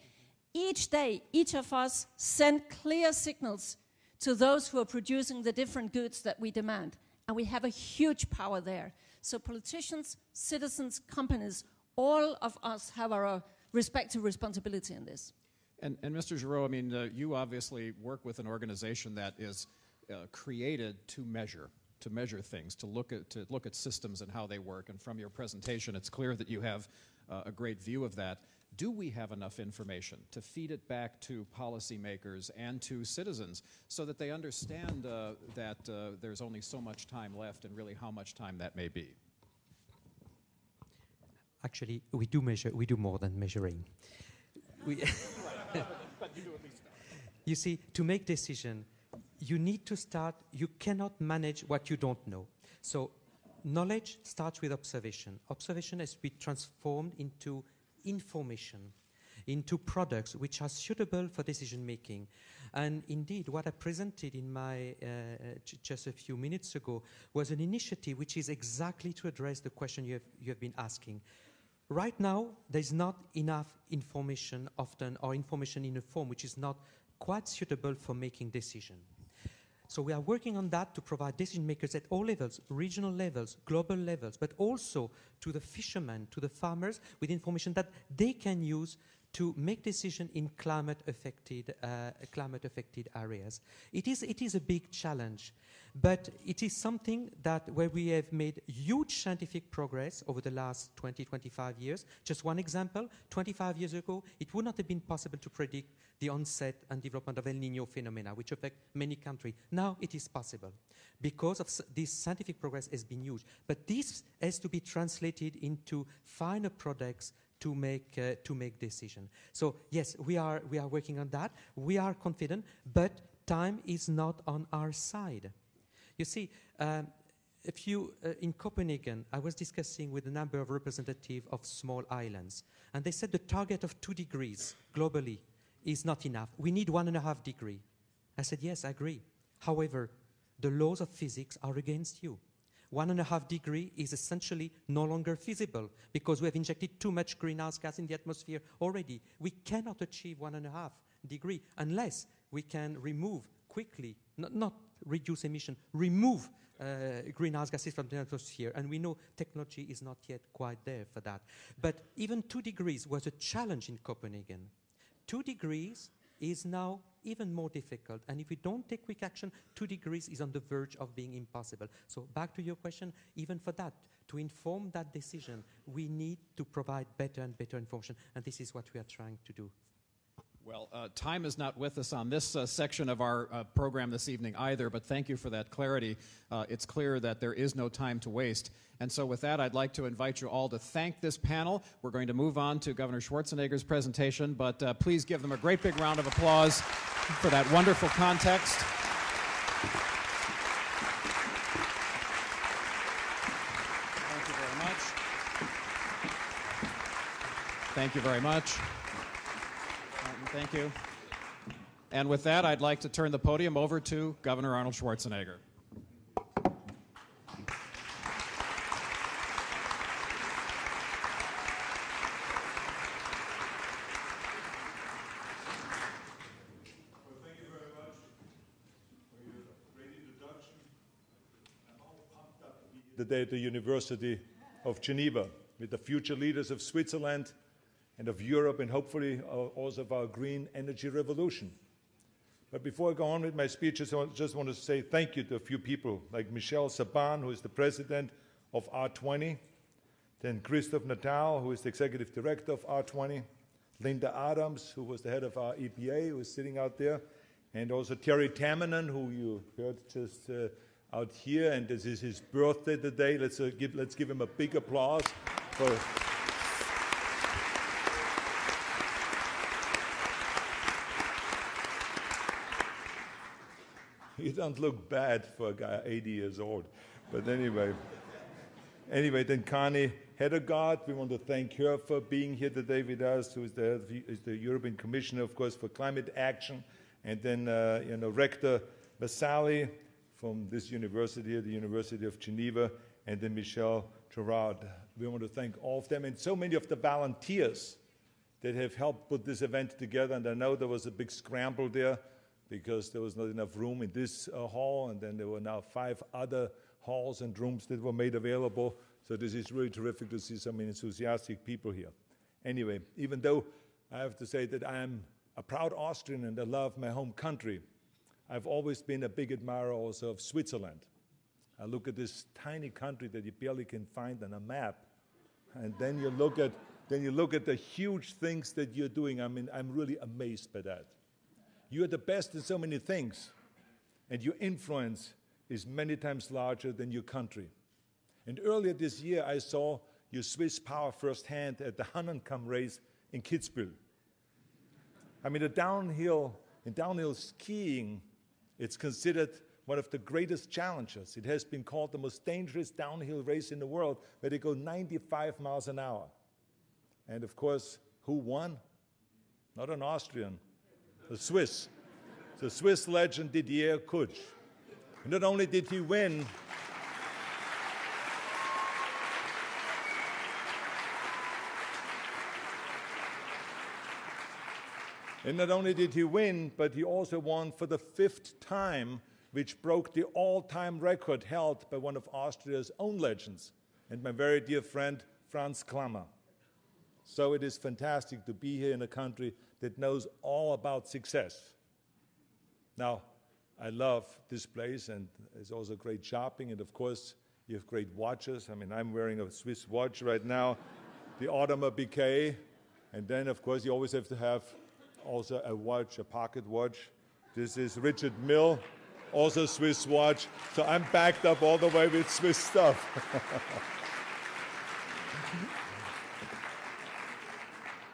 Each day, each of us send clear signals to those who are producing the different goods that we demand. And we have a huge power there. So politicians, citizens, companies, all of us have our respective responsibility in this. And Mr. Giraud, I mean, you obviously work with an organization that is created to measure things, to look at systems and how they work. And from your presentation, it's clear that you have a great view of that. Do we have enough information to feed it back to policymakers and to citizens so that they understand that there's only so much time left and really how much time that may be? Actually, we do measure. We do more than measuring. But you do at least that. You see, to make decision, you need to start. You cannot manage what you don't know. So, knowledge starts with observation. Observation has to be transformed into information, into products which are suitable for decision making. And indeed, what I presented in my just a few minutes ago was an initiative which is exactly to address the question you have been asking. Right now, there's not enough information often, or information in a form which is not quite suitable for making decision. So we are working on that to provide decision makers at all levels, regional levels, global levels, but also to the fishermen, to the farmers, with information that they can use to make decisions in climate-affected areas. It is a big challenge, but it is something that where we have made huge scientific progress over the last 20, 25 years. Just one example, 25 years ago, it would not have been possible to predict the onset and development of El Niño phenomena, which affect many countries. Now it is possible because of this scientific progress has been huge. But this has to be translated into final products to make decision. So yes, we are working on that. We are confident, but time is not on our side. You see, in Copenhagen, I was discussing with a number of representatives of small islands, and they said the target of 2 degrees globally is not enough. We need 1.5 degrees. I said, yes, I agree. However, the laws of physics are against you. 1.5 degrees is essentially no longer feasible because we have injected too much greenhouse gas in the atmosphere already. We cannot achieve 1.5 degrees unless we can remove quickly, not reduce emission, remove greenhouse gases from the atmosphere. And we know technology is not yet quite there for that. But even 2 degrees was a challenge in Copenhagen. 2 degrees is now even more difficult. And if we don't take quick action, 2 degrees is on the verge of being impossible. So back to your question, even for that, to inform that decision, we need to provide better and better information. And this is what we are trying to do. Well, time is not with us on this section of our program this evening either, but thank you for that clarity. It's clear that there is no time to waste. And so with that, I'd like to invite you all to thank this panel. We're going to move on to Governor Schwarzenegger's presentation, but please give them a great big round of applause for that wonderful context. Thank you very much. Thank you very much. Thank you. And with that, I'd like to turn the podium over to Governor Arnold Schwarzenegger. Today at the University of Geneva with the future leaders of Switzerland and of Europe and hopefully also of our green energy revolution. But before I go on with my speech, I just want to say thank you to a few people like Michel Saban, who is the president of R20, then Christophe Natal, who is the executive director of R20, Linda Adams, who was the head of our EPA, who is sitting out there, and also Terry Tamminen, who you heard just out here, and this is his birthday today. Let's give him a big applause for. You don't look bad for a guy 80 years old, but anyway. Then Connie Hedegaard, we want to thank her for being here today with us, who is the European Commissioner, of course, for climate action, and then Rector Vasali from this university, the University of Geneva, and then Michel Gerard. We want to thank all of them and so many of the volunteers that have helped put this event together. And I know there was a big scramble there because there was not enough room in this hall, and then there were now 5 other halls and rooms that were made available. So this is really terrific to see so many enthusiastic people here. Anyway, even though I have to say that I am a proud Austrian and I love my home country, I've always been a big admirer also of Switzerland. I look at this tiny country that you barely can find on a map, and then you look at the huge things that you're doing. I mean, I'm really amazed by that. You're the best in so many things, and your influence is many times larger than your country. And earlier this year, I saw your Swiss power firsthand at the Hahnenkamm race in Kitzbühel. I mean, in downhill skiing, it's considered one of the greatest challenges. It has been called the most dangerous downhill race in the world, where they go 95 miles an hour. And of course, who won? Not an Austrian, a Swiss. The Swiss legend Didier Kutsch. And not only did he win, but he also won for the 5th time, which broke the all-time record held by one of Austria's own legends, and my very dear friend, Franz Klammer. So it is fantastic to be here in a country that knows all about success. Now, I love this place, and there's also great shopping, and of course, you have great watches. I mean, I'm wearing a Swiss watch right now, the Audemars Piguet, and then, of course, you always have to have also a watch, a pocket watch. This is Richard Mille, also Swiss watch. So I'm backed up all the way with Swiss stuff.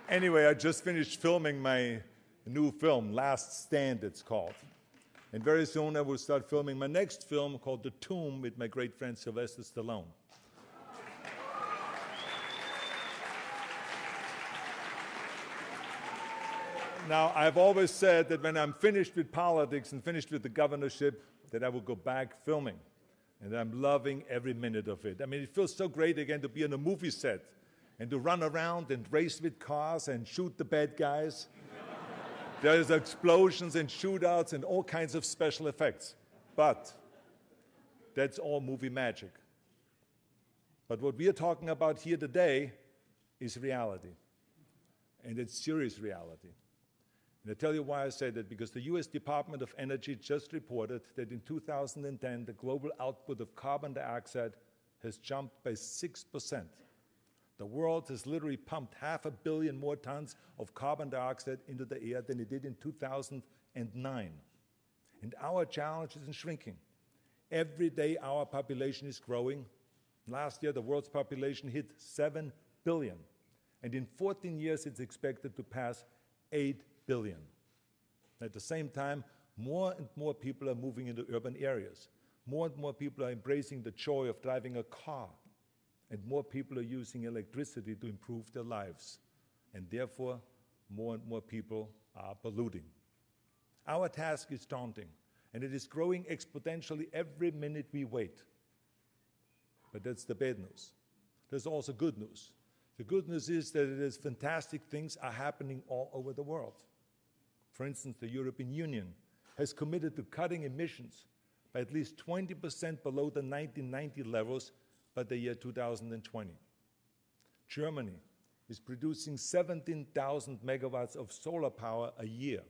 Anyway, I just finished filming my new film, Last Stand it's called. And very soon I will start filming my next film called The Tomb with my great friend Sylvester Stallone. Now, I've always said that when I'm finished with politics and finished with the governorship, that I will go back filming. And I'm loving every minute of it. I mean, it feels so great again to be on a movie set and to run around and race with cars and shoot the bad guys. There's explosions and shootouts and all kinds of special effects. But that's all movie magic. But what we are talking about here today is reality. And it's serious reality. And I tell you why I say that, because the US Department of Energy just reported that in 2010, the global output of carbon dioxide has jumped by 6%. The world has literally pumped 500 million more tons of carbon dioxide into the air than it did in 2009. And our challenge isn't shrinking. Every day our population is growing. Last year the world's population hit 7 billion. And in 14 years it's expected to pass 8 billion. At the same time, more and more people are moving into urban areas. More and more people are embracing the joy of driving a car. And more people are using electricity to improve their lives. And therefore, more and more people are polluting. Our task is daunting, and it is growing exponentially every minute we wait. But that's the bad news. There's also good news. The good news is that it is fantastic things are happening all over the world. For instance, the European Union has committed to cutting emissions by at least 20% below the 1990 levels by the year 2020. Germany is producing 17,000 megawatts of solar power a year.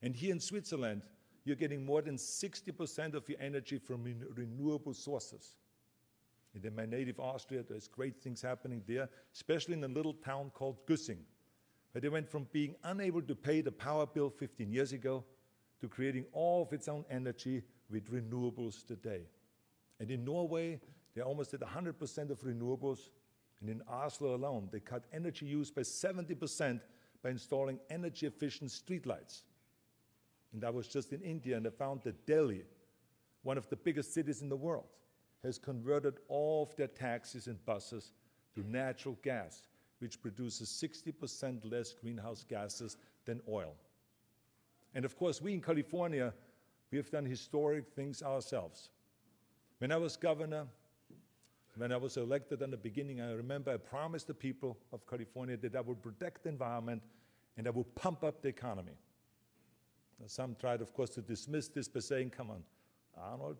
And here in Switzerland, you're getting more than 60% of your energy from renewable sources. And in my native Austria, there's great things happening there, especially in a little town called Güssing, where they went from being unable to pay the power bill 15 years ago to creating all of its own energy with renewables today. And in Norway, they're almost at 100% of renewables. And in Oslo alone, they cut energy use by 70% by installing energy-efficient streetlights. And I was just in India, and I found that Delhi, one of the biggest cities in the world, has converted all of their taxis and buses to natural gas, which produces 60% less greenhouse gases than oil. And of course, we in California, we have done historic things ourselves. When I was governor, when I was elected in the beginning, I remember I promised the people of California that I would protect the environment and I would pump up the economy. Now, some tried, of course, to dismiss this by saying, come on, Arnold,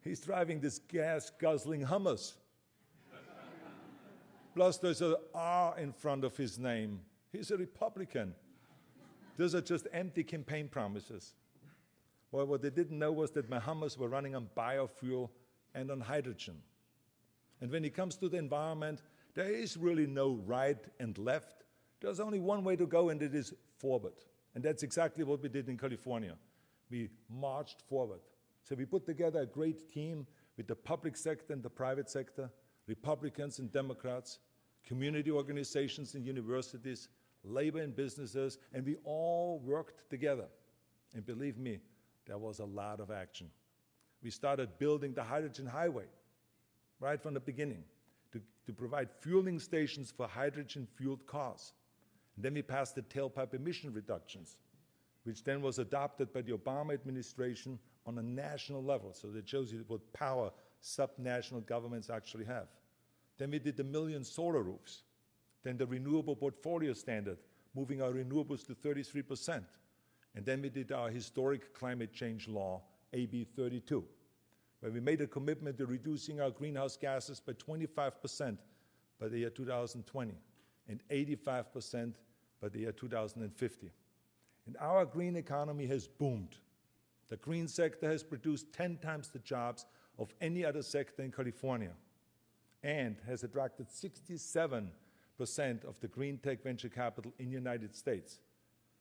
he's driving this gas-guzzling Hummers. Plus, there's an R in front of his name. He's a Republican. Those are just empty campaign promises. Well, what they didn't know was that my Hummers were running on biofuel and on hydrogen. And when it comes to the environment, there is really no right and left. There's only one way to go, and it is forward. And that's exactly what we did in California. We marched forward. So we put together a great team with the public sector and the private sector, Republicans and Democrats, community organizations and universities, labor and businesses, and we all worked together. And believe me, there was a lot of action. We started building the hydrogen highway right from the beginning to provide fueling stations for hydrogen-fueled cars. And then we passed the tailpipe emission reductions, which then was adopted by the Obama administration on a national level. So that shows you what power subnational governments actually have. Then we did the 1 million solar roofs. Then the renewable portfolio standard, moving our renewables to 33%. And then we did our historic climate change law, AB 32, where we made a commitment to reducing our greenhouse gases by 25% by the year 2020 and 85% by the year 2050. And our green economy has boomed. The green sector has produced 10 times the jobs of any other sector in California and has attracted 67% of the green tech venture capital in the United States.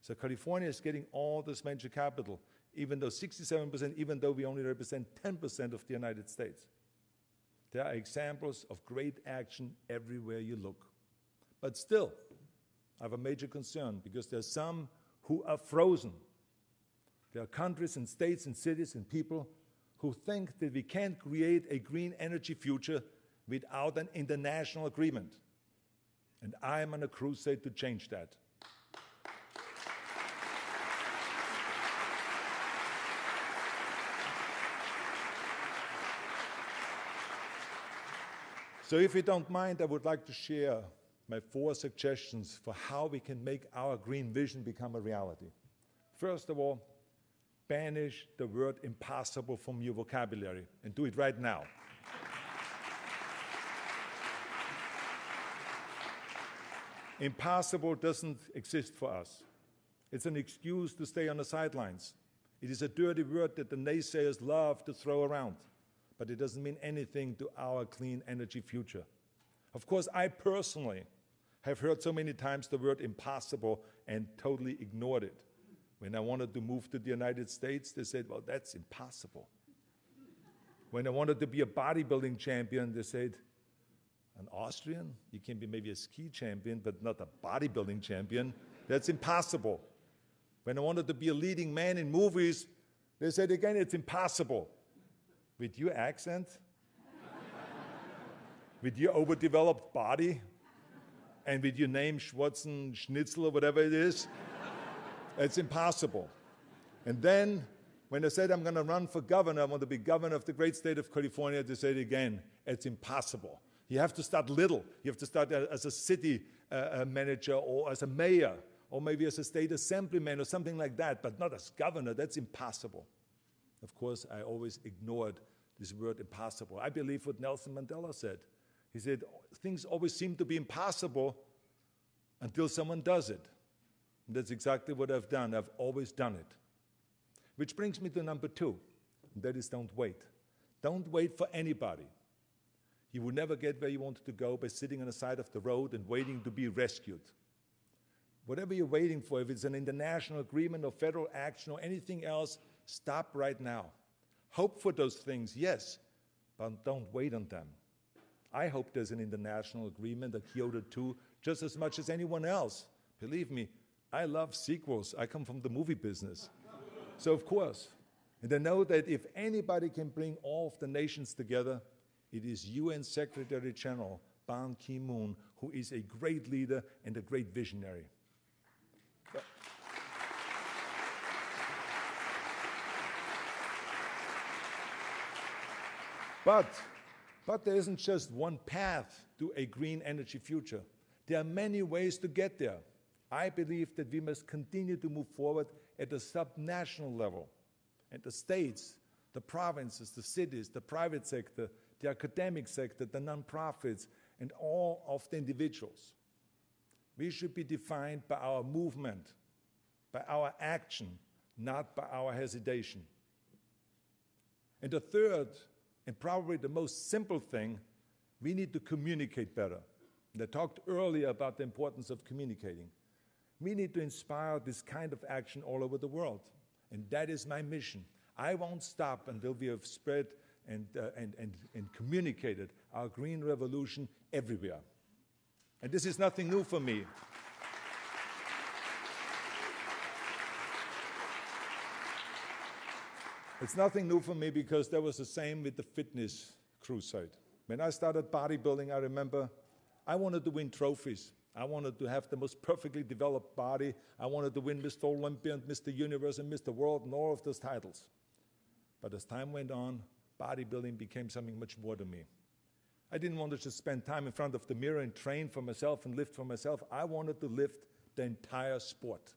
So California is getting all this venture capital, even though 67%, even though we only represent 10% of the United States. There are examples of great action everywhere you look. But still, I have a major concern because there are some who are frozen. There are countries and states and cities and people who think that we can't create a green energy future without an international agreement. And I am on a crusade to change that. So if you don't mind, I would like to share my 4 suggestions for how we can make our green vision become a reality. First of all, banish the word impossible from your vocabulary and do it right now. Impossible doesn't exist for us. It's an excuse to stay on the sidelines. It is a dirty word that the naysayers love to throw around, but it doesn't mean anything to our clean energy future. Of course, I personally have heard so many times the word impossible and totally ignored it. When I wanted to move to the United States, they said, well, that's impossible. When I wanted to be a bodybuilding champion, they said, an Austrian? You can be maybe a ski champion, but not a bodybuilding champion. That's impossible. When I wanted to be a leading man in movies, they said again, it's impossible. With your accent, with your overdeveloped body, and with your name Schwarzen, Schnitzel, or whatever it is, it's impossible. And then, when I said I'm going to run for governor, I want to be governor of the great state of California, they said again, it's impossible. You have to start little. You have to start as a city manager or as a mayor or maybe as a state assemblyman or something like that, but not as governor. That's impossible. Of course, I always ignored this word impossible. I believe what Nelson Mandela said. He said, things always seem to be impossible until someone does it. And that's exactly what I've done. I've always done it. Which brings me to number 2, and that is don't wait. Don't wait for anybody. You will never get where you want to go by sitting on the side of the road and waiting to be rescued. Whatever you're waiting for, if it's an international agreement or federal action or anything else, stop right now. Hope for those things, yes, but don't wait on them. I hope there's an international agreement, a Kyoto 2, just as much as anyone else. Believe me, I love sequels. I come from the movie business. So of course, and I know that if anybody can bring all of the nations together, it is UN Secretary General Ban Ki-moon, who is a great leader and a great visionary. But there isn't just one path to a green energy future. There are many ways to get there. I believe that we must continue to move forward at the subnational level. And the states, the provinces, the cities, the private sector, the academic sector, the nonprofits, and all of the individuals. We should be defined by our movement, by our action, not by our hesitation. And the third, and probably the most simple thing, we need to communicate better. And I talked earlier about the importance of communicating. We need to inspire this kind of action all over the world. And that is my mission. I won't stop until we have spread and communicated our green revolution everywhere. And this is nothing new for me. It's nothing new for me because that was the same with the fitness crusade. When I started bodybuilding, I remember I wanted to win trophies. I wanted to have the most perfectly developed body. I wanted to win Mr. Olympia and Mr. Universe and Mr. World and all of those titles. But as time went on, bodybuilding became something much more to me. I didn't want to just spend time in front of the mirror and train for myself and lift for myself. I wanted to lift the entire sport.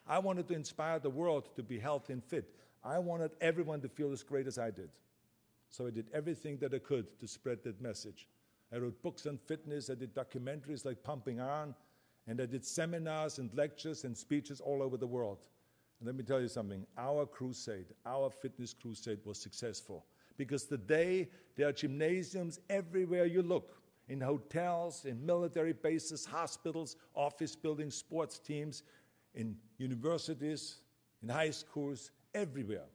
I wanted to inspire the world to be healthy and fit. I wanted everyone to feel as great as I did. So I did everything that I could to spread that message. I wrote books on fitness, I did documentaries like Pumping Iron, and I did seminars and lectures and speeches all over the world. And let me tell you something, our crusade, our fitness crusade was successful. Because today, there are gymnasiums everywhere you look, in hotels, in military bases, hospitals, office buildings, sports teams, in universities, in high schools, everywhere.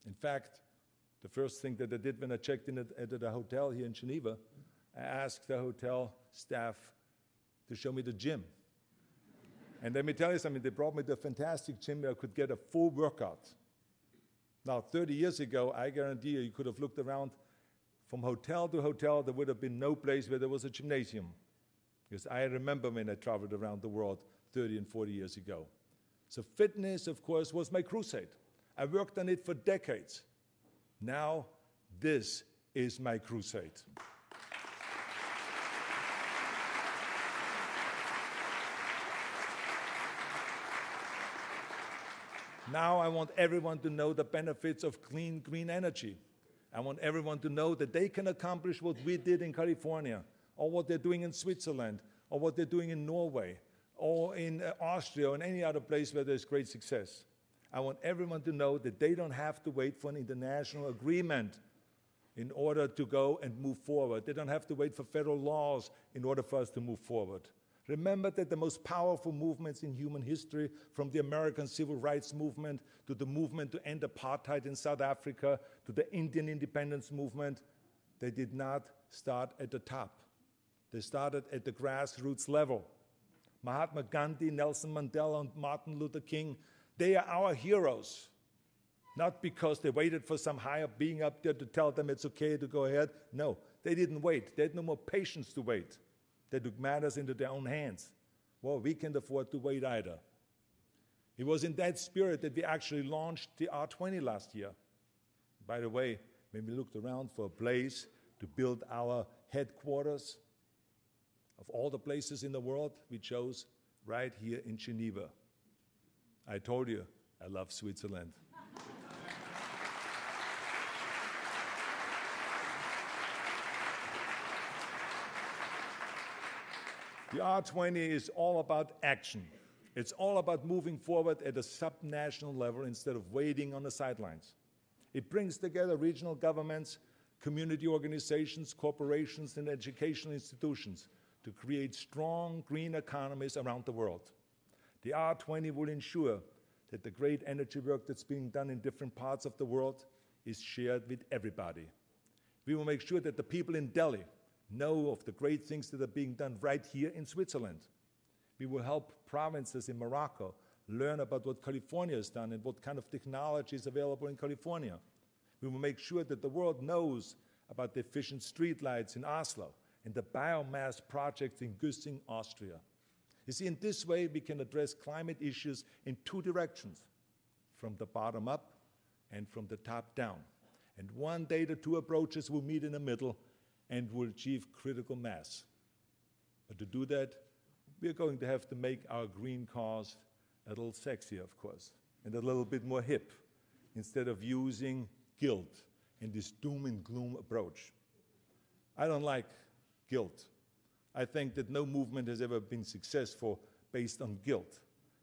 In fact, the first thing that I did when I checked in at a hotel here in Geneva, I asked the hotel staff to show me the gym. And let me tell you something, they brought me to a fantastic gym where I could get a full workout. Now, 30 years ago, I guarantee you could have looked around from hotel to hotel, there would have been no place where there was a gymnasium. Because I remember when I traveled around the world 30 and 40 years ago. So fitness, of course, was my crusade. I worked on it for decades. Now, this is my crusade. Now I want everyone to know the benefits of clean, green energy. I want everyone to know that they can accomplish what we did in California, or what they're doing in Switzerland, or what they're doing in Norway, or in Austria, or in any other place where there's great success. I want everyone to know that they don't have to wait for an international agreement in order to go and move forward. They don't have to wait for federal laws in order for us to move forward. Remember that the most powerful movements in human history, from the American Civil Rights Movement to the movement to end apartheid in South Africa to the Indian independence movement, they did not start at the top. They started at the grassroots level. Mahatma Gandhi, Nelson Mandela, and Martin Luther King, they are our heroes. Not because they waited for some higher being up there to tell them it's okay to go ahead. No, they didn't wait. They had no more patience to wait. They took matters into their own hands. Well, we can't afford to wait either. It was in that spirit that we actually launched the R20 last year. By the way, when we looked around for a place to build our headquarters, of all the places in the world, we chose right here in Geneva. I told you, I love Switzerland. The R20 is all about action. It's all about moving forward at a subnational level instead of waiting on the sidelines. It brings together regional governments, community organizations, corporations, and educational institutions to create strong green economies around the world. The R20 will ensure that the great energy work that's being done in different parts of the world is shared with everybody. We will make sure that the people in Delhi know of the great things that are being done right here in Switzerland. We will help provinces in Morocco learn about what California has done and what kind of technology is available in California. We will make sure that the world knows about the efficient streetlights in Oslo and the biomass projects in Güssing, Austria. You see, in this way, we can address climate issues in two directions, from the bottom up and from the top down. And one day, the two approaches will meet in the middle and will achieve critical mass. But to do that, we're going to have to make our green cause a little sexier, of course, and a little bit more hip, instead of using guilt and this doom and gloom approach. I don't like guilt. I think that no movement has ever been successful based on guilt.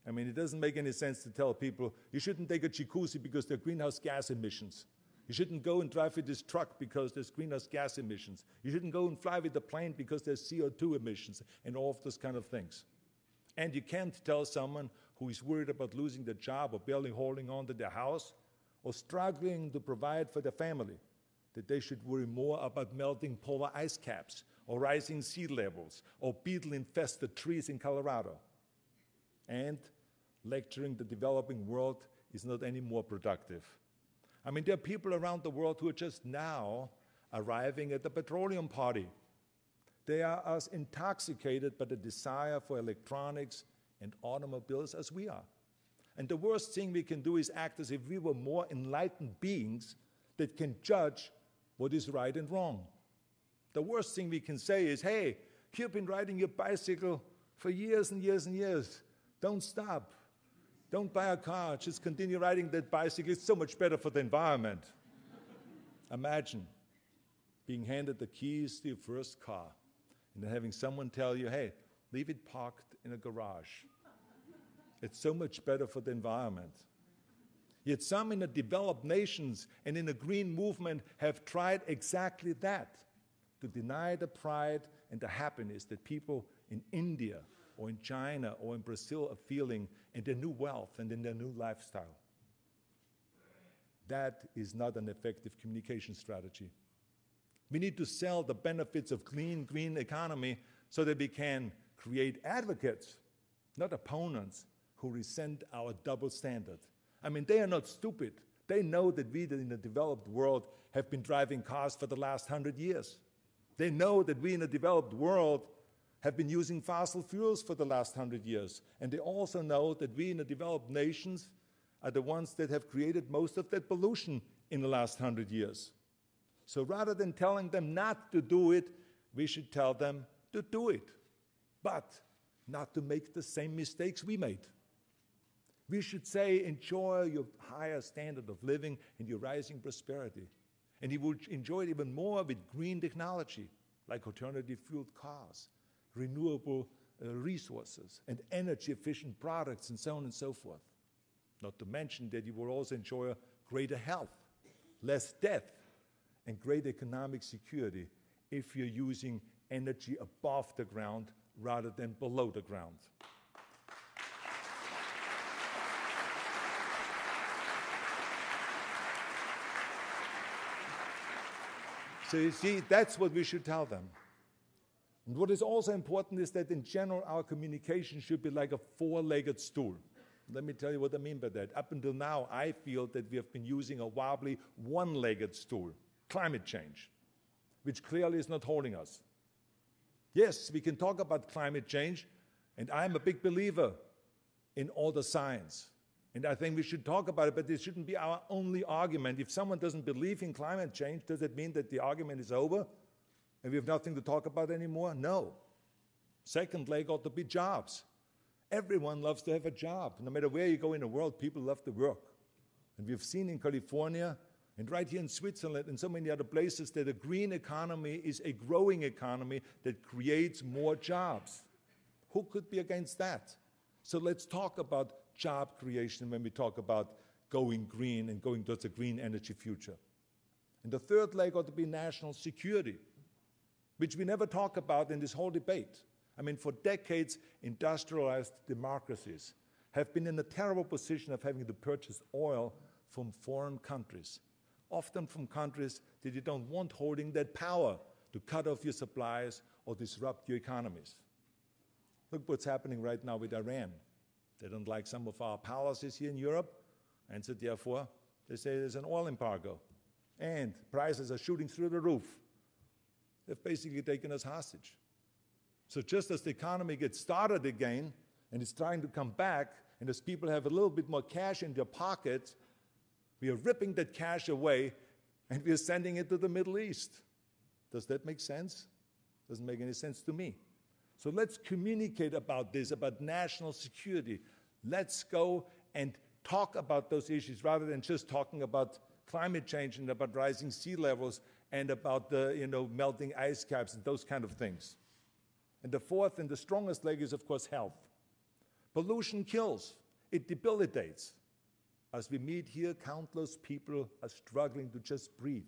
I mean, it doesn't make any sense to tell people, you shouldn't take a jacuzzi because there are greenhouse gas emissions. You shouldn't go and drive with this truck because there's greenhouse gas emissions. You shouldn't go and fly with the plane because there's CO2 emissions and all of those kind of things. And you can't tell someone who is worried about losing their job or barely holding on to their house or struggling to provide for their family that they should worry more about melting polar ice caps or rising sea levels or beetle-infested trees in Colorado. And lecturing the developing world is not any more productive. I mean, there are people around the world who are just now arriving at the petroleum party. They are as intoxicated by the desire for electronics and automobiles as we are. And the worst thing we can do is act as if we were more enlightened beings that can judge what is right and wrong. The worst thing we can say is, hey, you've been riding your bicycle for years and years and years. Don't stop. Don't buy a car. Just continue riding that bicycle. It's so much better for the environment. Imagine being handed the keys to your first car and then having someone tell you, hey, leave it parked in a garage. It's so much better for the environment. Yet some in the developed nations and in the green movement have tried exactly that, to deny the pride and the happiness that people in India or in China or in Brazil are feeling in their new wealth and in their new lifestyle. That is not an effective communication strategy. We need to sell the benefits of clean, green economy so that we can create advocates, not opponents, who resent our double standard. I mean, they are not stupid. They know that we in the developed world have been driving cars for the last 100 years. They know that we in the developed world have been using fossil fuels for the last 100 years. And they also know that we in the developed nations are the ones that have created most of that pollution in the last 100 years. So rather than telling them not to do it, we should tell them to do it, but not to make the same mistakes we made. We should say, enjoy your higher standard of living and your rising prosperity. And you will enjoy it even more with green technology, like alternative fueled cars, renewable resources, and energy-efficient products, and so on and so forth. Not to mention that you will also enjoy greater health, less death, and great economic security if you're using energy above the ground rather than below the ground. So you see, that's what we should tell them. And what is also important is that in general, our communication should be like a four-legged stool. Let me tell you what I mean by that. Up until now, I feel that we have been using a wobbly one-legged stool, climate change, which clearly is not holding us. Yes, we can talk about climate change, and I'm a big believer in all the science. And I think we should talk about it, but this shouldn't be our only argument. If someone doesn't believe in climate change, does it mean that the argument is over and we have nothing to talk about anymore? No. Second leg ought to be jobs. Everyone loves to have a job. No matter where you go in the world, people love to work. And we've seen in California and right here in Switzerland and so many other places that a green economy is a growing economy that creates more jobs. Who could be against that? So let's talk about job creation when we talk about going green and going towards a green energy future. And the third leg ought to be national security, which we never talk about in this whole debate. I mean, for decades, industrialized democracies have been in a terrible position of having to purchase oil from foreign countries, often from countries that you don't want holding that power to cut off your supplies or disrupt your economies. Look what's happening right now with Iran. They don't like some of our policies here in Europe, and so therefore they say there's an oil embargo. And prices are shooting through the roof. They've basically taken us hostage. So just as the economy gets started again and is trying to come back, and as people have a little bit more cash in their pockets, we are ripping that cash away and we are sending it to the Middle East. Does that make sense? Doesn't make any sense to me. So let's communicate about this, about national security. Let's go and talk about those issues rather than just talking about climate change and about rising sea levels and about the melting ice caps and those kind of things. And the fourth and the strongest leg is, of course, health. Pollution kills. It debilitates. As we meet here, countless people are struggling to just breathe.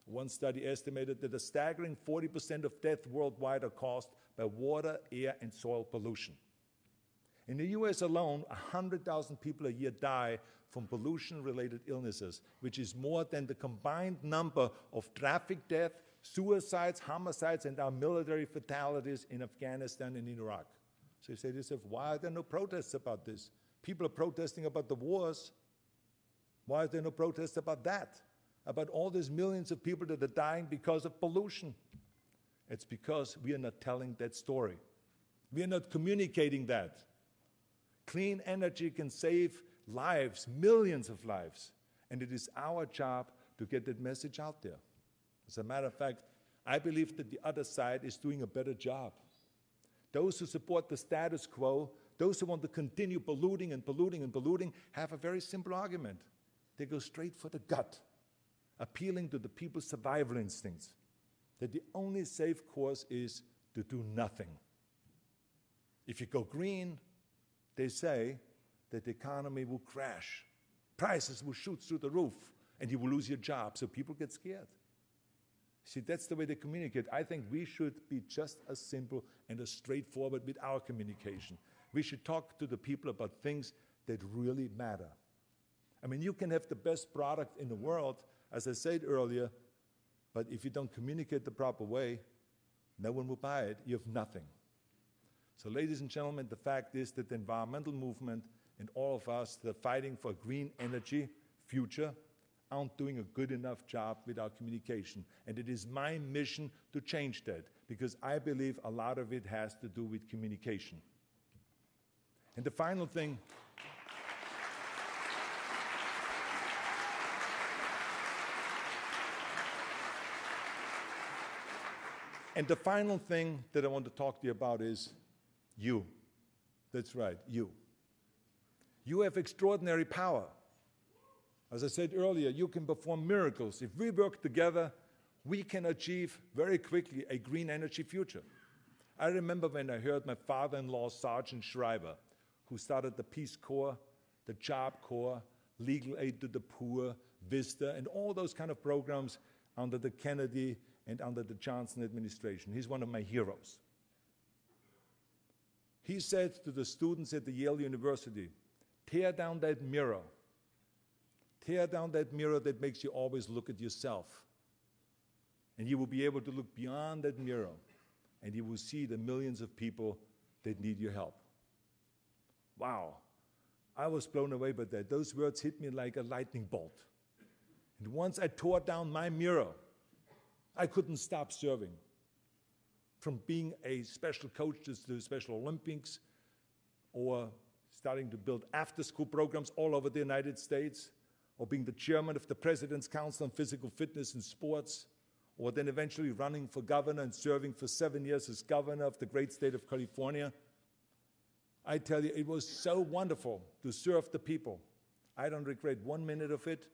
One study estimated that a staggering 40% of deaths worldwide are caused by water, air, and soil pollution. In the US alone, 100,000 people a year die from pollution-related illnesses, which is more than the combined number of traffic deaths, suicides, homicides, and our military fatalities in Afghanistan and in Iraq. So you say to yourself, why are there no protests about this? People are protesting about the wars. Why are there no protests about that? About all these millions of people that are dying because of pollution? It's because we are not telling that story. We are not communicating that. Clean energy can save lives, millions of lives, and it is our job to get that message out there. As a matter of fact, I believe that the other side is doing a better job. Those who support the status quo, those who want to continue polluting and polluting and polluting, have a very simple argument. They go straight for the gut, appealing to the people's survival instincts, that the only safe course is to do nothing. If you go green, they say that the economy will crash, prices will shoot through the roof, and you will lose your job, so people get scared. See, that's the way they communicate. I think we should be just as simple and as straightforward with our communication. We should talk to the people about things that really matter. I mean, you can have the best product in the world, as I said earlier, but if you don't communicate the proper way, no one will buy it. You have nothing. So, ladies and gentlemen, the fact is that the environmental movement and all of us that are fighting for a green energy future aren't doing a good enough job with our communication. And it is my mission to change that, because I believe a lot of it has to do with communication. And the final thing, that I want to talk to you about is you. That's right, you. You have extraordinary power. As I said earlier, you can perform miracles. If we work together, we can achieve very quickly a green energy future. I remember when I heard my father-in-law, Sergeant Schreiber, who started the Peace Corps, the Job Corps, legal aid to the poor, VISTA, and all those kind of programs under the Kennedy and under the Johnson administration. He's one of my heroes. He said to the students at the Yale University, tear down that mirror. Tear down that mirror that makes you always look at yourself. And you will be able to look beyond that mirror, and you will see the millions of people that need your help. Wow. I was blown away by that. Those words hit me like a lightning bolt. And once I tore down my mirror, I couldn't stop serving. From being a special coach to the Special Olympics, or starting to build after-school programs all over the United States, or being the chairman of the President's Council on Physical Fitness and Sports, or then eventually running for governor and serving for 7 years as governor of the great state of California. I tell you, it was so wonderful to serve the people. I don't regret 1 minute of it.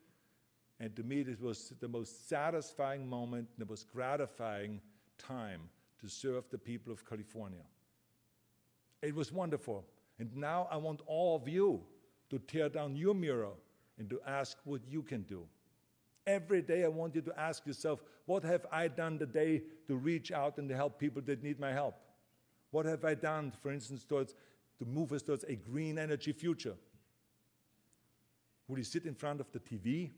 And to me, it was the most satisfying moment, the most gratifying time to serve the people of California. It was wonderful. And now I want all of you to tear down your mirror and to ask what you can do. Every day I want you to ask yourself, what have I done today to reach out and to help people that need my help? What have I done, for instance, to move us towards a green energy future? Will you sit in front of the TV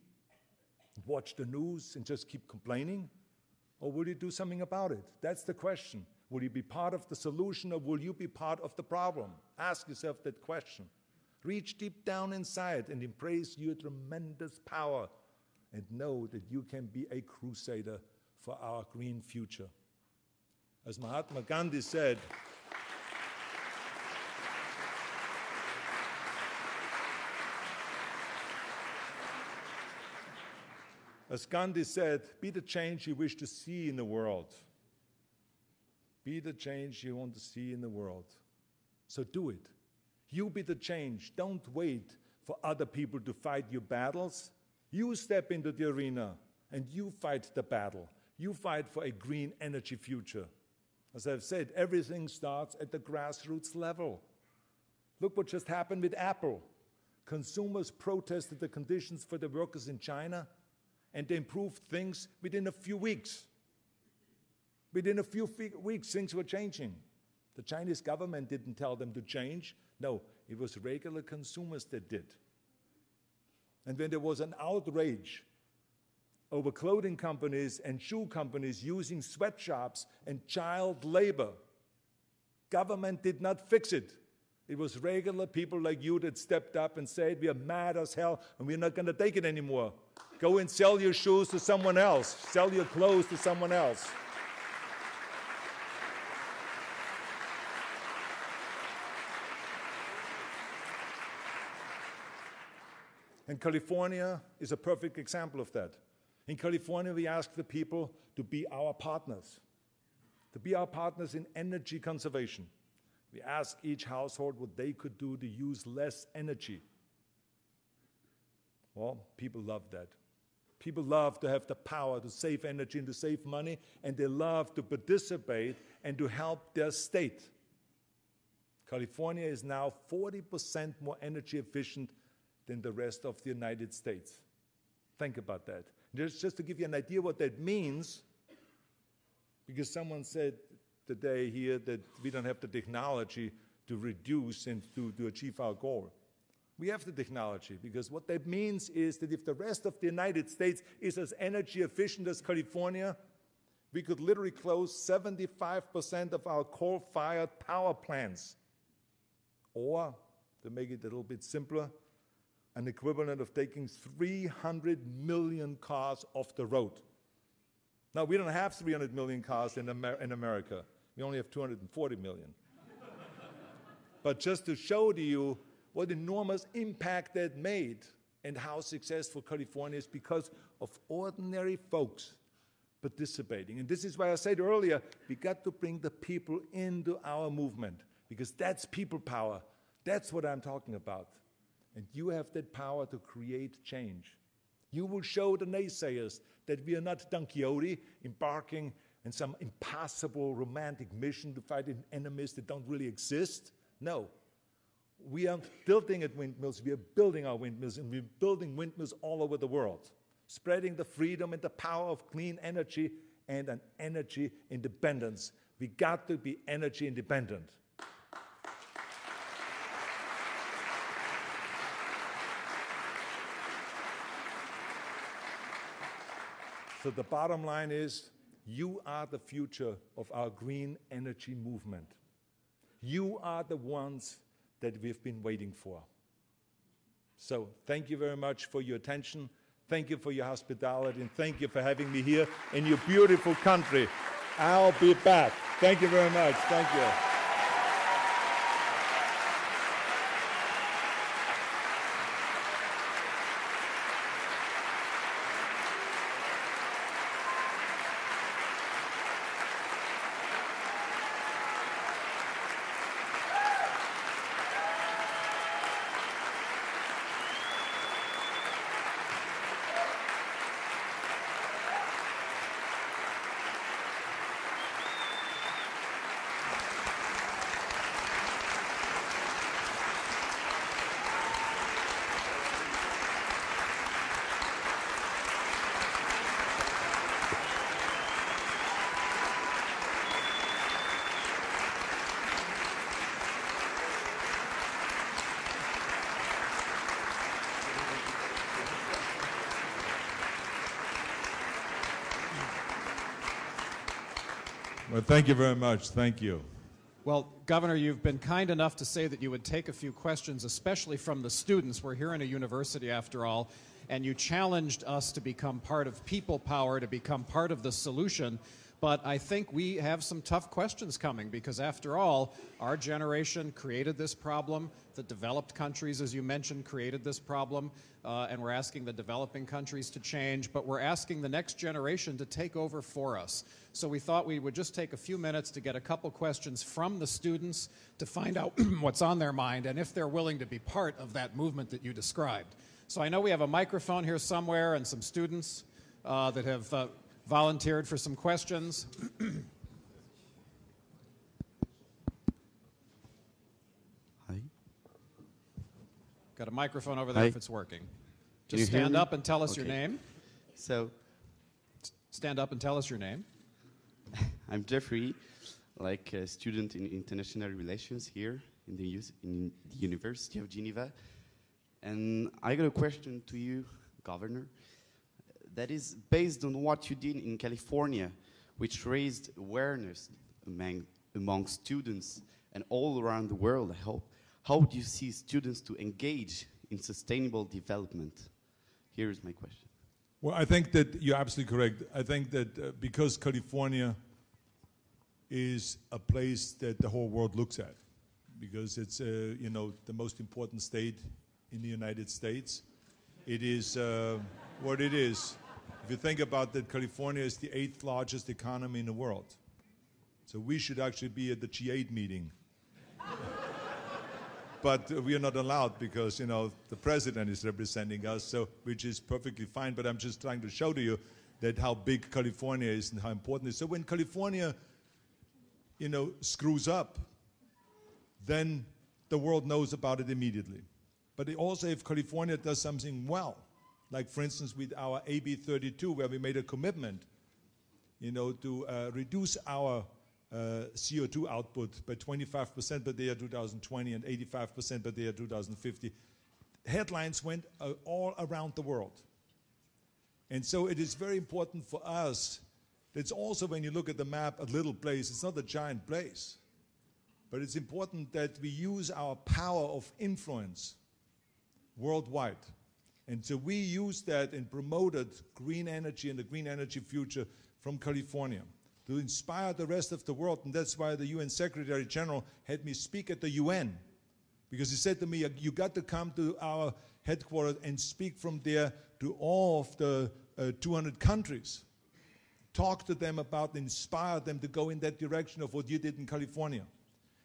and watch the news and just keep complaining? Or will you do something about it? That's the question. Will you be part of the solution, or will you be part of the problem? Ask yourself that question. Reach deep down inside and embrace your tremendous power, and know that you can be a crusader for our green future. As Mahatma Gandhi said, be the change you wish to see in the world. Be the change you want to see in the world. So do it. You be the change. Don't wait for other people to fight your battles. You step into the arena and you fight the battle. You fight for a green energy future. As I've said, everything starts at the grassroots level. Look what just happened with Apple. Consumers protested the conditions for the workers in China, and they improved things within a few weeks. Within a few weeks, things were changing. The Chinese government didn't tell them to change. No, it was regular consumers that did. And when there was an outrage over clothing companies and shoe companies using sweatshops and child labor, government did not fix it. It was regular people like you that stepped up and said, we are mad as hell and we're not going to take it anymore. Go and sell your shoes to someone else. Sell your clothes to someone else. And California is a perfect example of that. In California, we ask the people to be our partners in energy conservation. We ask each household what they could do to use less energy. Well, people love that. People love to have the power to save energy and to save money, and they love to participate and to help their state. California is now 40% more energy efficient than the rest of the United States. Think about that. Just to give you an idea what that means, because someone said today here that we don't have the technology to reduce and to achieve our goal. We have the technology, because what that means is that if the rest of the United States is as energy efficient as California, we could literally close 75% of our coal-fired power plants. Or, to make it a little bit simpler, an equivalent of taking 300 million cars off the road. Now, we don't have 300 million cars in America. We only have 240 million. But just to show to you what enormous impact that made and how successful California is because of ordinary folks participating. And this is why I said earlier, we got to bring the people into our movement, because that's people power. That's what I'm talking about. And you have that power to create change. You will show the naysayers that we are not Don Quixote embarking in some impossible romantic mission to fight enemies that don't really exist. No. We aren't tilting at windmills, we are building our windmills, and we're building windmills all over the world. spreading the freedom and the power of clean energy and an energy independence. We got to be energy independent. So the bottom line is, you are the future of our green energy movement. You are the ones that we've been waiting for. So thank you very much for your attention. Thank you for your hospitality, and thank you for having me here in your beautiful country. I'll be back. Thank you very much. Thank you. Well, thank you very much. Thank you. Well, Governor, you've been kind enough to say that you would take a few questions, especially from the students. We're here in a university, after all, and you challenged us to become part of people power, to become part of the solution. But I think we have some tough questions coming because, after all, our generation created this problem. The developed countries, as you mentioned, created this problem, and we're asking the developing countries to change, but we're asking the next generation to take over for us. So we thought we would just take a few minutes to get a couple questions from the students to find out what's on their mind and if they're willing to be part of that movement that you described. So I know we have a microphone here somewhere and some students that have volunteered for some questions. Hi. Got a microphone over there. Hi. If it's working. Can Just you hear stand me? up and tell us your Okay. name. So, Stand up and tell us your name. I'm Jeffrey, like a student in international relations here in the University of Geneva. And I got a question to you, Governor, that is based on what you did in California, which raised awareness among students and all around the world, I hope. How do you see students to engage in sustainable development? Here is my question. Well, I think that you're absolutely correct. I think that because California is a place that the whole world looks at, because it's you know, the most important state in the United States. It is what it is. If you think about that, California is the 8th largest economy in the world. So we should actually be at the G8 meeting. But we are not allowed because, you know, the president is representing us, so which is perfectly fine. But I'm just trying to show to you that how big California is and how important it is. So when California, you know, screws up, then the world knows about it immediately. But also if California does something well, like for instance with our AB 32, where we made a commitment, you know, to reduce our CO2 output by 25% by the year 2020 and 85% by the year 2050. Headlines went all around the world. And so it is very important for us. It's also, when you look at the map, a little place. It's not a giant place. But it's important that we use our power of influence worldwide. And so we used that and promoted green energy and the green energy future from California to inspire the rest of the world. And that's why the UN Secretary General had me speak at the UN, because he said to me, you got to come to our headquarters and speak from there to all of the 200 countries. Talk to them about, inspire them to go in that direction of what you did in California.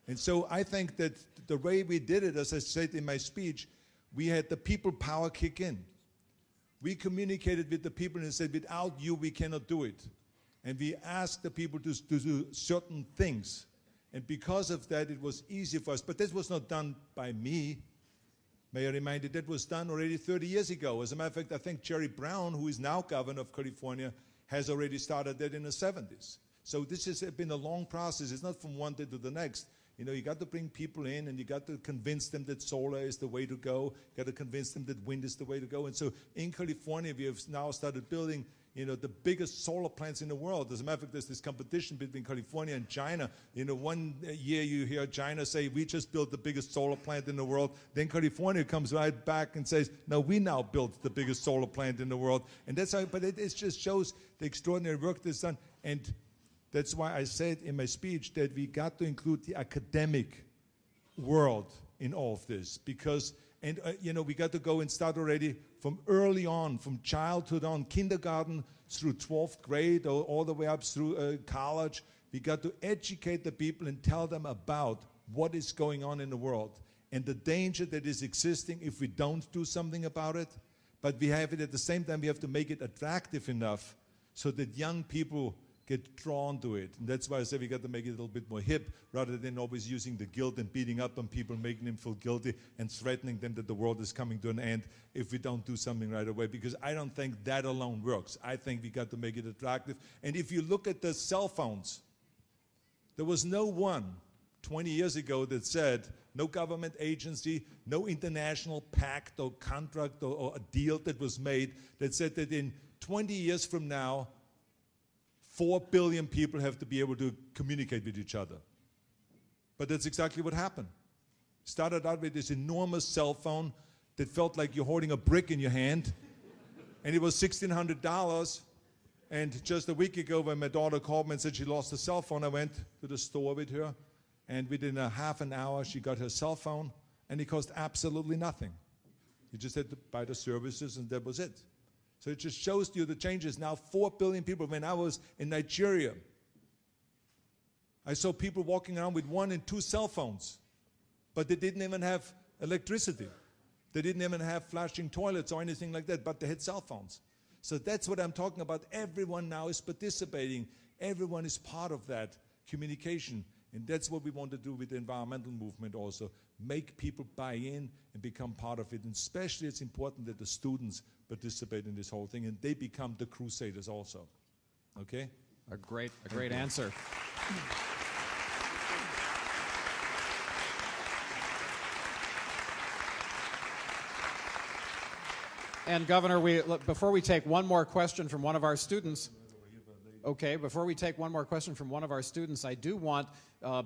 And so I think that the way we did it, as I said in my speech, we had the people power kick in. We communicated with the people and said, without you, we cannot do it. And we asked the people to do certain things. And because of that, it was easy for us. But this was not done by me. May I remind you, that was done already 30 years ago. As a matter of fact, I think Jerry Brown, who is now governor of California, has already started that in the 70s. So this has been a long process. It's not from one day to the next. You know, you got to bring people in and you got to convince them that solar is the way to go. You got to convince them that wind is the way to go. And so in California, we have now started building, you know, the biggest solar plants in the world. As a matter of fact, there's this competition between California and China. You know, one year you hear China say, we just built the biggest solar plant in the world. Then California comes right back and says, no, we now built the biggest solar plant in the world. And that's how, but it just shows the extraordinary work that's done. And that's why I said in my speech that we got to include the academic world in all of this. Because, and you know, we got to go and start already from early on, from childhood on, kindergarten through 12th grade, or all the way up through college. We got to educate the people and tell them about what is going on in the world and the danger that is existing if we don't do something about it. But we have it at the same time, we have to make it attractive enough so that young people get drawn to it. And that's why I say we got to make it a little bit more hip, rather than always using the guilt and beating up on people, making them feel guilty and threatening them that the world is coming to an end if we don't do something right away. Because I don't think that alone works. I think we got to make it attractive. And if you look at the cell phones, there was no one 20 years ago that said, no government agency, no international pact or contract or a deal that was made that said that in 20 years from now, 4 billion people have to be able to communicate with each other. But that's exactly what happened. Started out with this enormous cell phone that felt like you're holding a brick in your hand. And it was $1,600. And just a week ago, when my daughter called me and said she lost her cell phone, I went to the store with her. And within a half an hour, she got her cell phone. And it cost absolutely nothing. You just had to buy the services, and that was it. So it just shows you the changes. Now 4 billion people. When I was in Nigeria, I saw people walking around with 1 and 2 cell phones, but they didn't even have electricity. They didn't even have flashing toilets or anything like that, but they had cell phones. So that's what I'm talking about. Everyone now is participating. Everyone is part of that communication. And that's what we want to do with the environmental movement also. Make people buy in and become part of it. And especially it's important that the students participate in this whole thing and they become the crusaders also. Okay? A great answer. And Governor, before we take one more question from one of our students, before we take one more question from one of our students, I do want,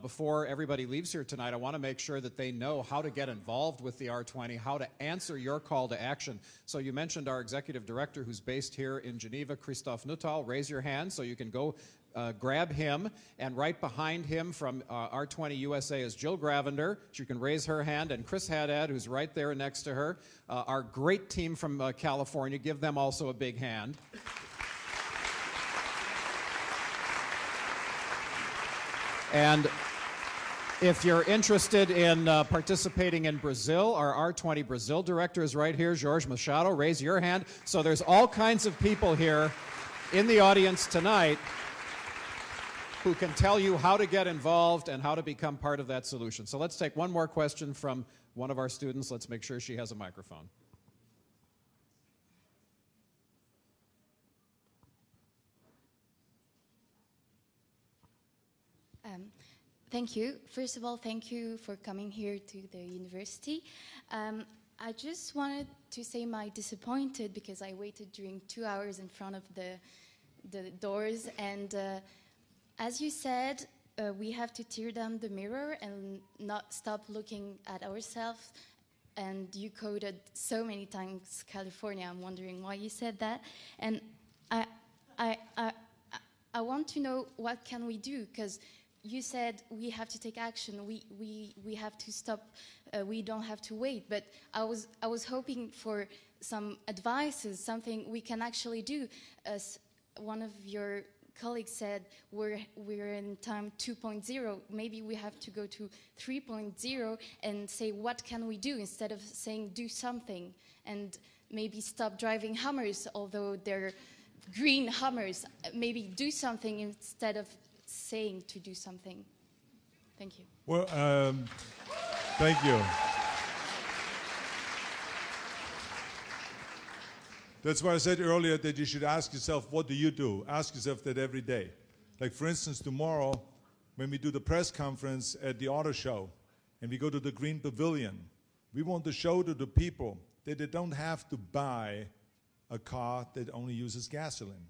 before everybody leaves here tonight, I want to make sure that they know how to get involved with the R20, how to answer your call to action. So you mentioned our executive director who's based here in Geneva, Christophe Nuttall. Raise your hand so you can go grab him. And right behind him from R20 USA is Jill Gravender. She can raise her hand. And Chris Haddad, who's right there next to her. Our great team from California. Give them also a big hand. And if you're interested in participating in Brazil, our R20 Brazil director is right here, Jorge Machado. Raise your hand. So there's all kinds of people here in the audience tonight who can tell you how to get involved and how to become part of that solution. So let's take one more question from one of our students. Let's make sure she has a microphone. Thank you. First of all, thank you for coming here to the university. I just wanted to say I'm disappointed because I waited during 2 hours in front of the doors, and as you said, we have to tear down the mirror and not stop looking at ourselves. And you quoted so many times California. I'm wondering why you said that. And I want to know, what can we do? Because you said we have to take action. We have to stop. We don't have to wait. But I was hoping for some advices, something we can actually do. As one of your colleagues said, we're in time 2.0. Maybe we have to go to 3.0 and say, what can we do, instead of saying do something, and maybe stop driving Hummers, although they're green Hummers. Maybe do something instead of saying to do something. Thank you. Well, thank you. That's why I said earlier that you should ask yourself, what do you do? Ask yourself that every day. Like, for instance, tomorrow, when we do the press conference at the auto show, and we go to the Green Pavilion, we want to show to the people that they don't have to buy a car that only uses gasoline.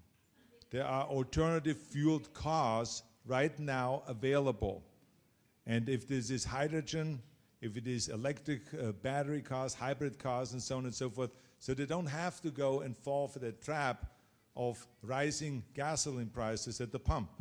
There are alternative fueled cars right now available. And if this is hydrogen, if it is electric battery cars, hybrid cars, and so on and so forth, so they don't have to go and fall for that trap of rising gasoline prices at the pump.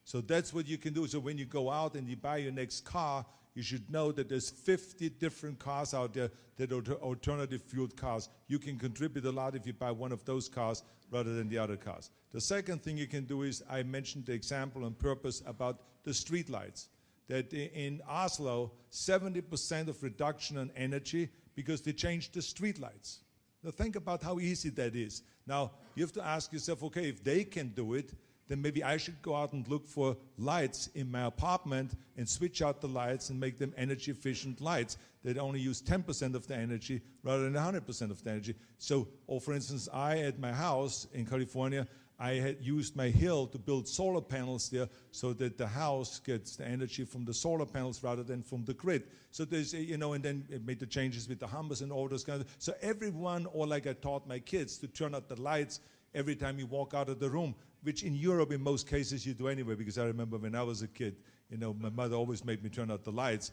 So that's what you can do. So when you go out and you buy your next car, you should know that there's 50 different cars out there that are alternative fueled cars. You can contribute a lot if you buy one of those cars rather than the other cars. The second thing you can do is, I mentioned the example on purpose about the street lights. That in Oslo, 70% of reduction on energy because they changed the street lights. Now think about how easy that is. Now you have to ask yourself, okay, if they can do it, then maybe I should go out and look for lights in my apartment and switch out the lights and make them energy efficient lights that only use 10% of the energy rather than 100% of the energy. So, or for instance, I at my house in California, I had used my hill to build solar panels there so that the house gets the energy from the solar panels rather than from the grid. So there's, you know, and then it made the changes with the Humbers and all those kinds of, so everyone, or like I taught my kids to turn out the lights every time you walk out of the room, which in Europe in most cases you do anyway, because I remember when I was a kid, you know, my mother always made me turn out the lights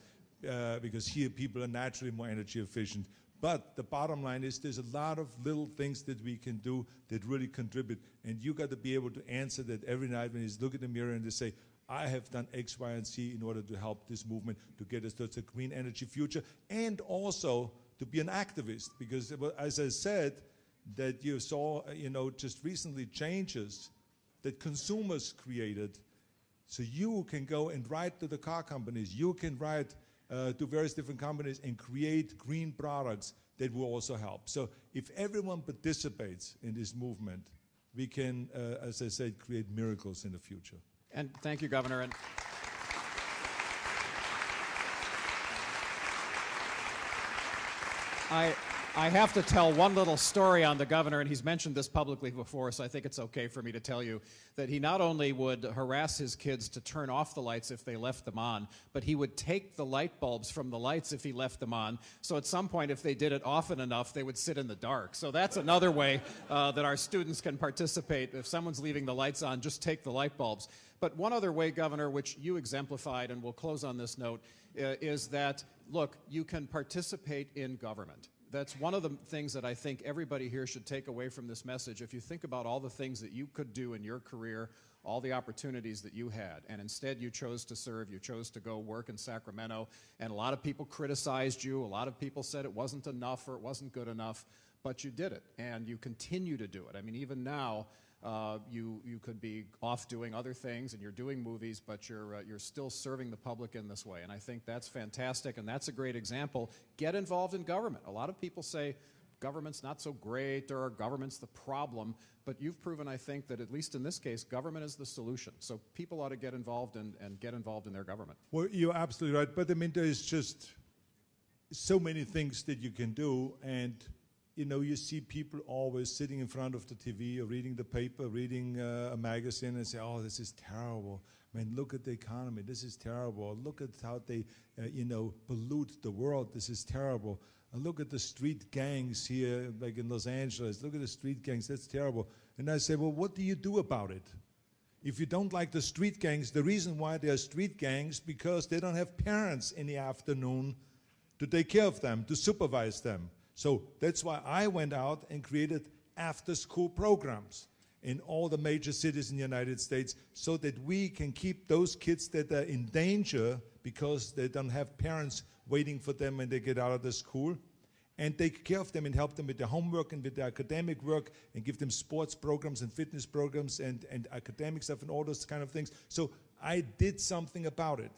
because here people are naturally more energy efficient. But the bottom line is there's a lot of little things that we can do that really contribute. And you got to be able to answer that every night when you look in the mirror and they say, I have done X, Y, and Z in order to help this movement to get us towards a green energy future, and also to be an activist. Because as I said, that you saw, you know, just recently changes that consumers created. So you can go and write to the car companies, you can write to various different companies and create green products that will also help. So if everyone participates in this movement, we can, as I said, create miracles in the future. And thank you, Governor. And I have to tell one little story on the governor, and he's mentioned this publicly before, so I think it's okay for me to tell you that he not only would harass his kids to turn off the lights if they left them on, but he would take the light bulbs from the lights if he left them on. So at some point, if they did it often enough, they would sit in the dark. So that's another way that our students can participate. If someone's leaving the lights on, just take the light bulbs. But one other way, Governor, which you exemplified, and we'll close on this note, is that, look, you can participate in government. That's one of the things that I think everybody here should take away from this message. If you think about all the things that you could do in your career, all the opportunities that you had, and instead you chose to serve, you chose to go work in Sacramento, and a lot of people criticized you, a lot of people said it wasn't enough or it wasn't good enough, but you did it, and you continue to do it. I mean, even now, you could be off doing other things and you're doing movies, but you're still serving the public in this way. And I think that's fantastic, and that's a great example. Get involved in government. A lot of people say government's not so great or government's the problem, but you've proven, I think, that at least in this case, government is the solution. So people ought to get involved and get involved in their government. Well, you're absolutely right. But I mean, there's just so many things that you can do, and you know, you see people always sitting in front of the TV or reading the paper, reading a magazine and say, oh, this is terrible. I mean, look at the economy. This is terrible. Look at how they, you know, pollute the world. This is terrible. Look at the street gangs here, like in Los Angeles. Look at the street gangs. That's terrible. And I say, well, what do you do about it? If you don't like the street gangs, the reason why they are street gangs, because they don't have parents in the afternoon to take care of them, to supervise them. So that's why I went out and created after-school programs in all the major cities in the United States so that we can keep those kids that are in danger because they don't have parents waiting for them when they get out of the school, and take care of them and help them with their homework and with their academic work and give them sports programs and fitness programs and academic stuff and all those kind of things. So I did something about it.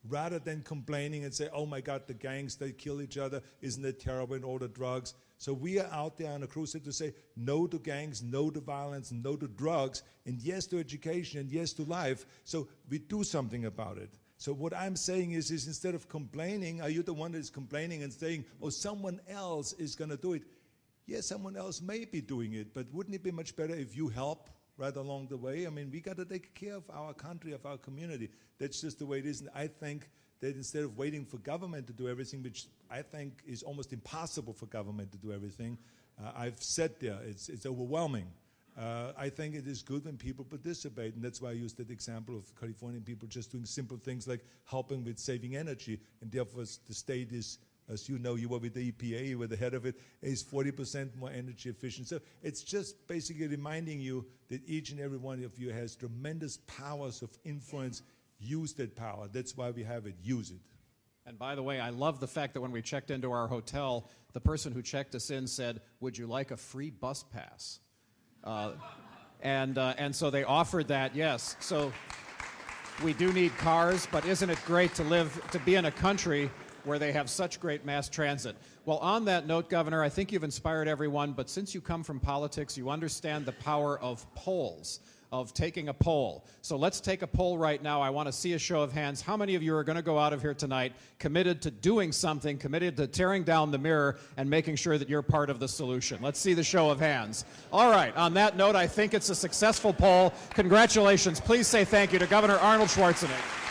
Rather than complaining and say, oh my God, the gangs, they kill each other, isn't it terrible, and all the drugs. So we are out there on a crusade to say no to gangs, no to violence, no to drugs, and yes to education, and yes to life. So we do something about it. So what I'm saying is instead of complaining, are you the one that is complaining and saying, oh, someone else is going to do it? yeah, someone else may be doing it, but wouldn't it be much better if you help right along the way? I mean, we got to take care of our country, of our community. That's just the way it is. And I think that instead of waiting for government to do everything, which I think is almost impossible for government to do everything, I've said there, it's overwhelming. I think it is good when people participate, and that's why I used that example of Californian people just doing simple things like helping with saving energy, and therefore the state is, as you know, you were with the EPA, you were the head of it, is 40% more energy efficient. So it's just basically reminding you that each and every one of you has tremendous powers of influence. Use that power. That's why we have it. Use it. And by the way, I love the fact that when we checked into our hotel, the person who checked us in said, "Would you like a free bus pass?" And so they offered that, yes. So we do need cars, but isn't it great to be in a country where they have such great mass transit? Well, on that note, Governor, I think you've inspired everyone, but since you come from politics, you understand the power of polls, of taking a poll. So let's take a poll right now. I want to see a show of hands. How many of you are going to go out of here tonight committed to doing something, committed to tearing down the mirror and making sure that you're part of the solution? Let's see the show of hands. All right, on that note, I think it's a successful poll. Congratulations. Please say thank you to Governor Arnold Schwarzenegger.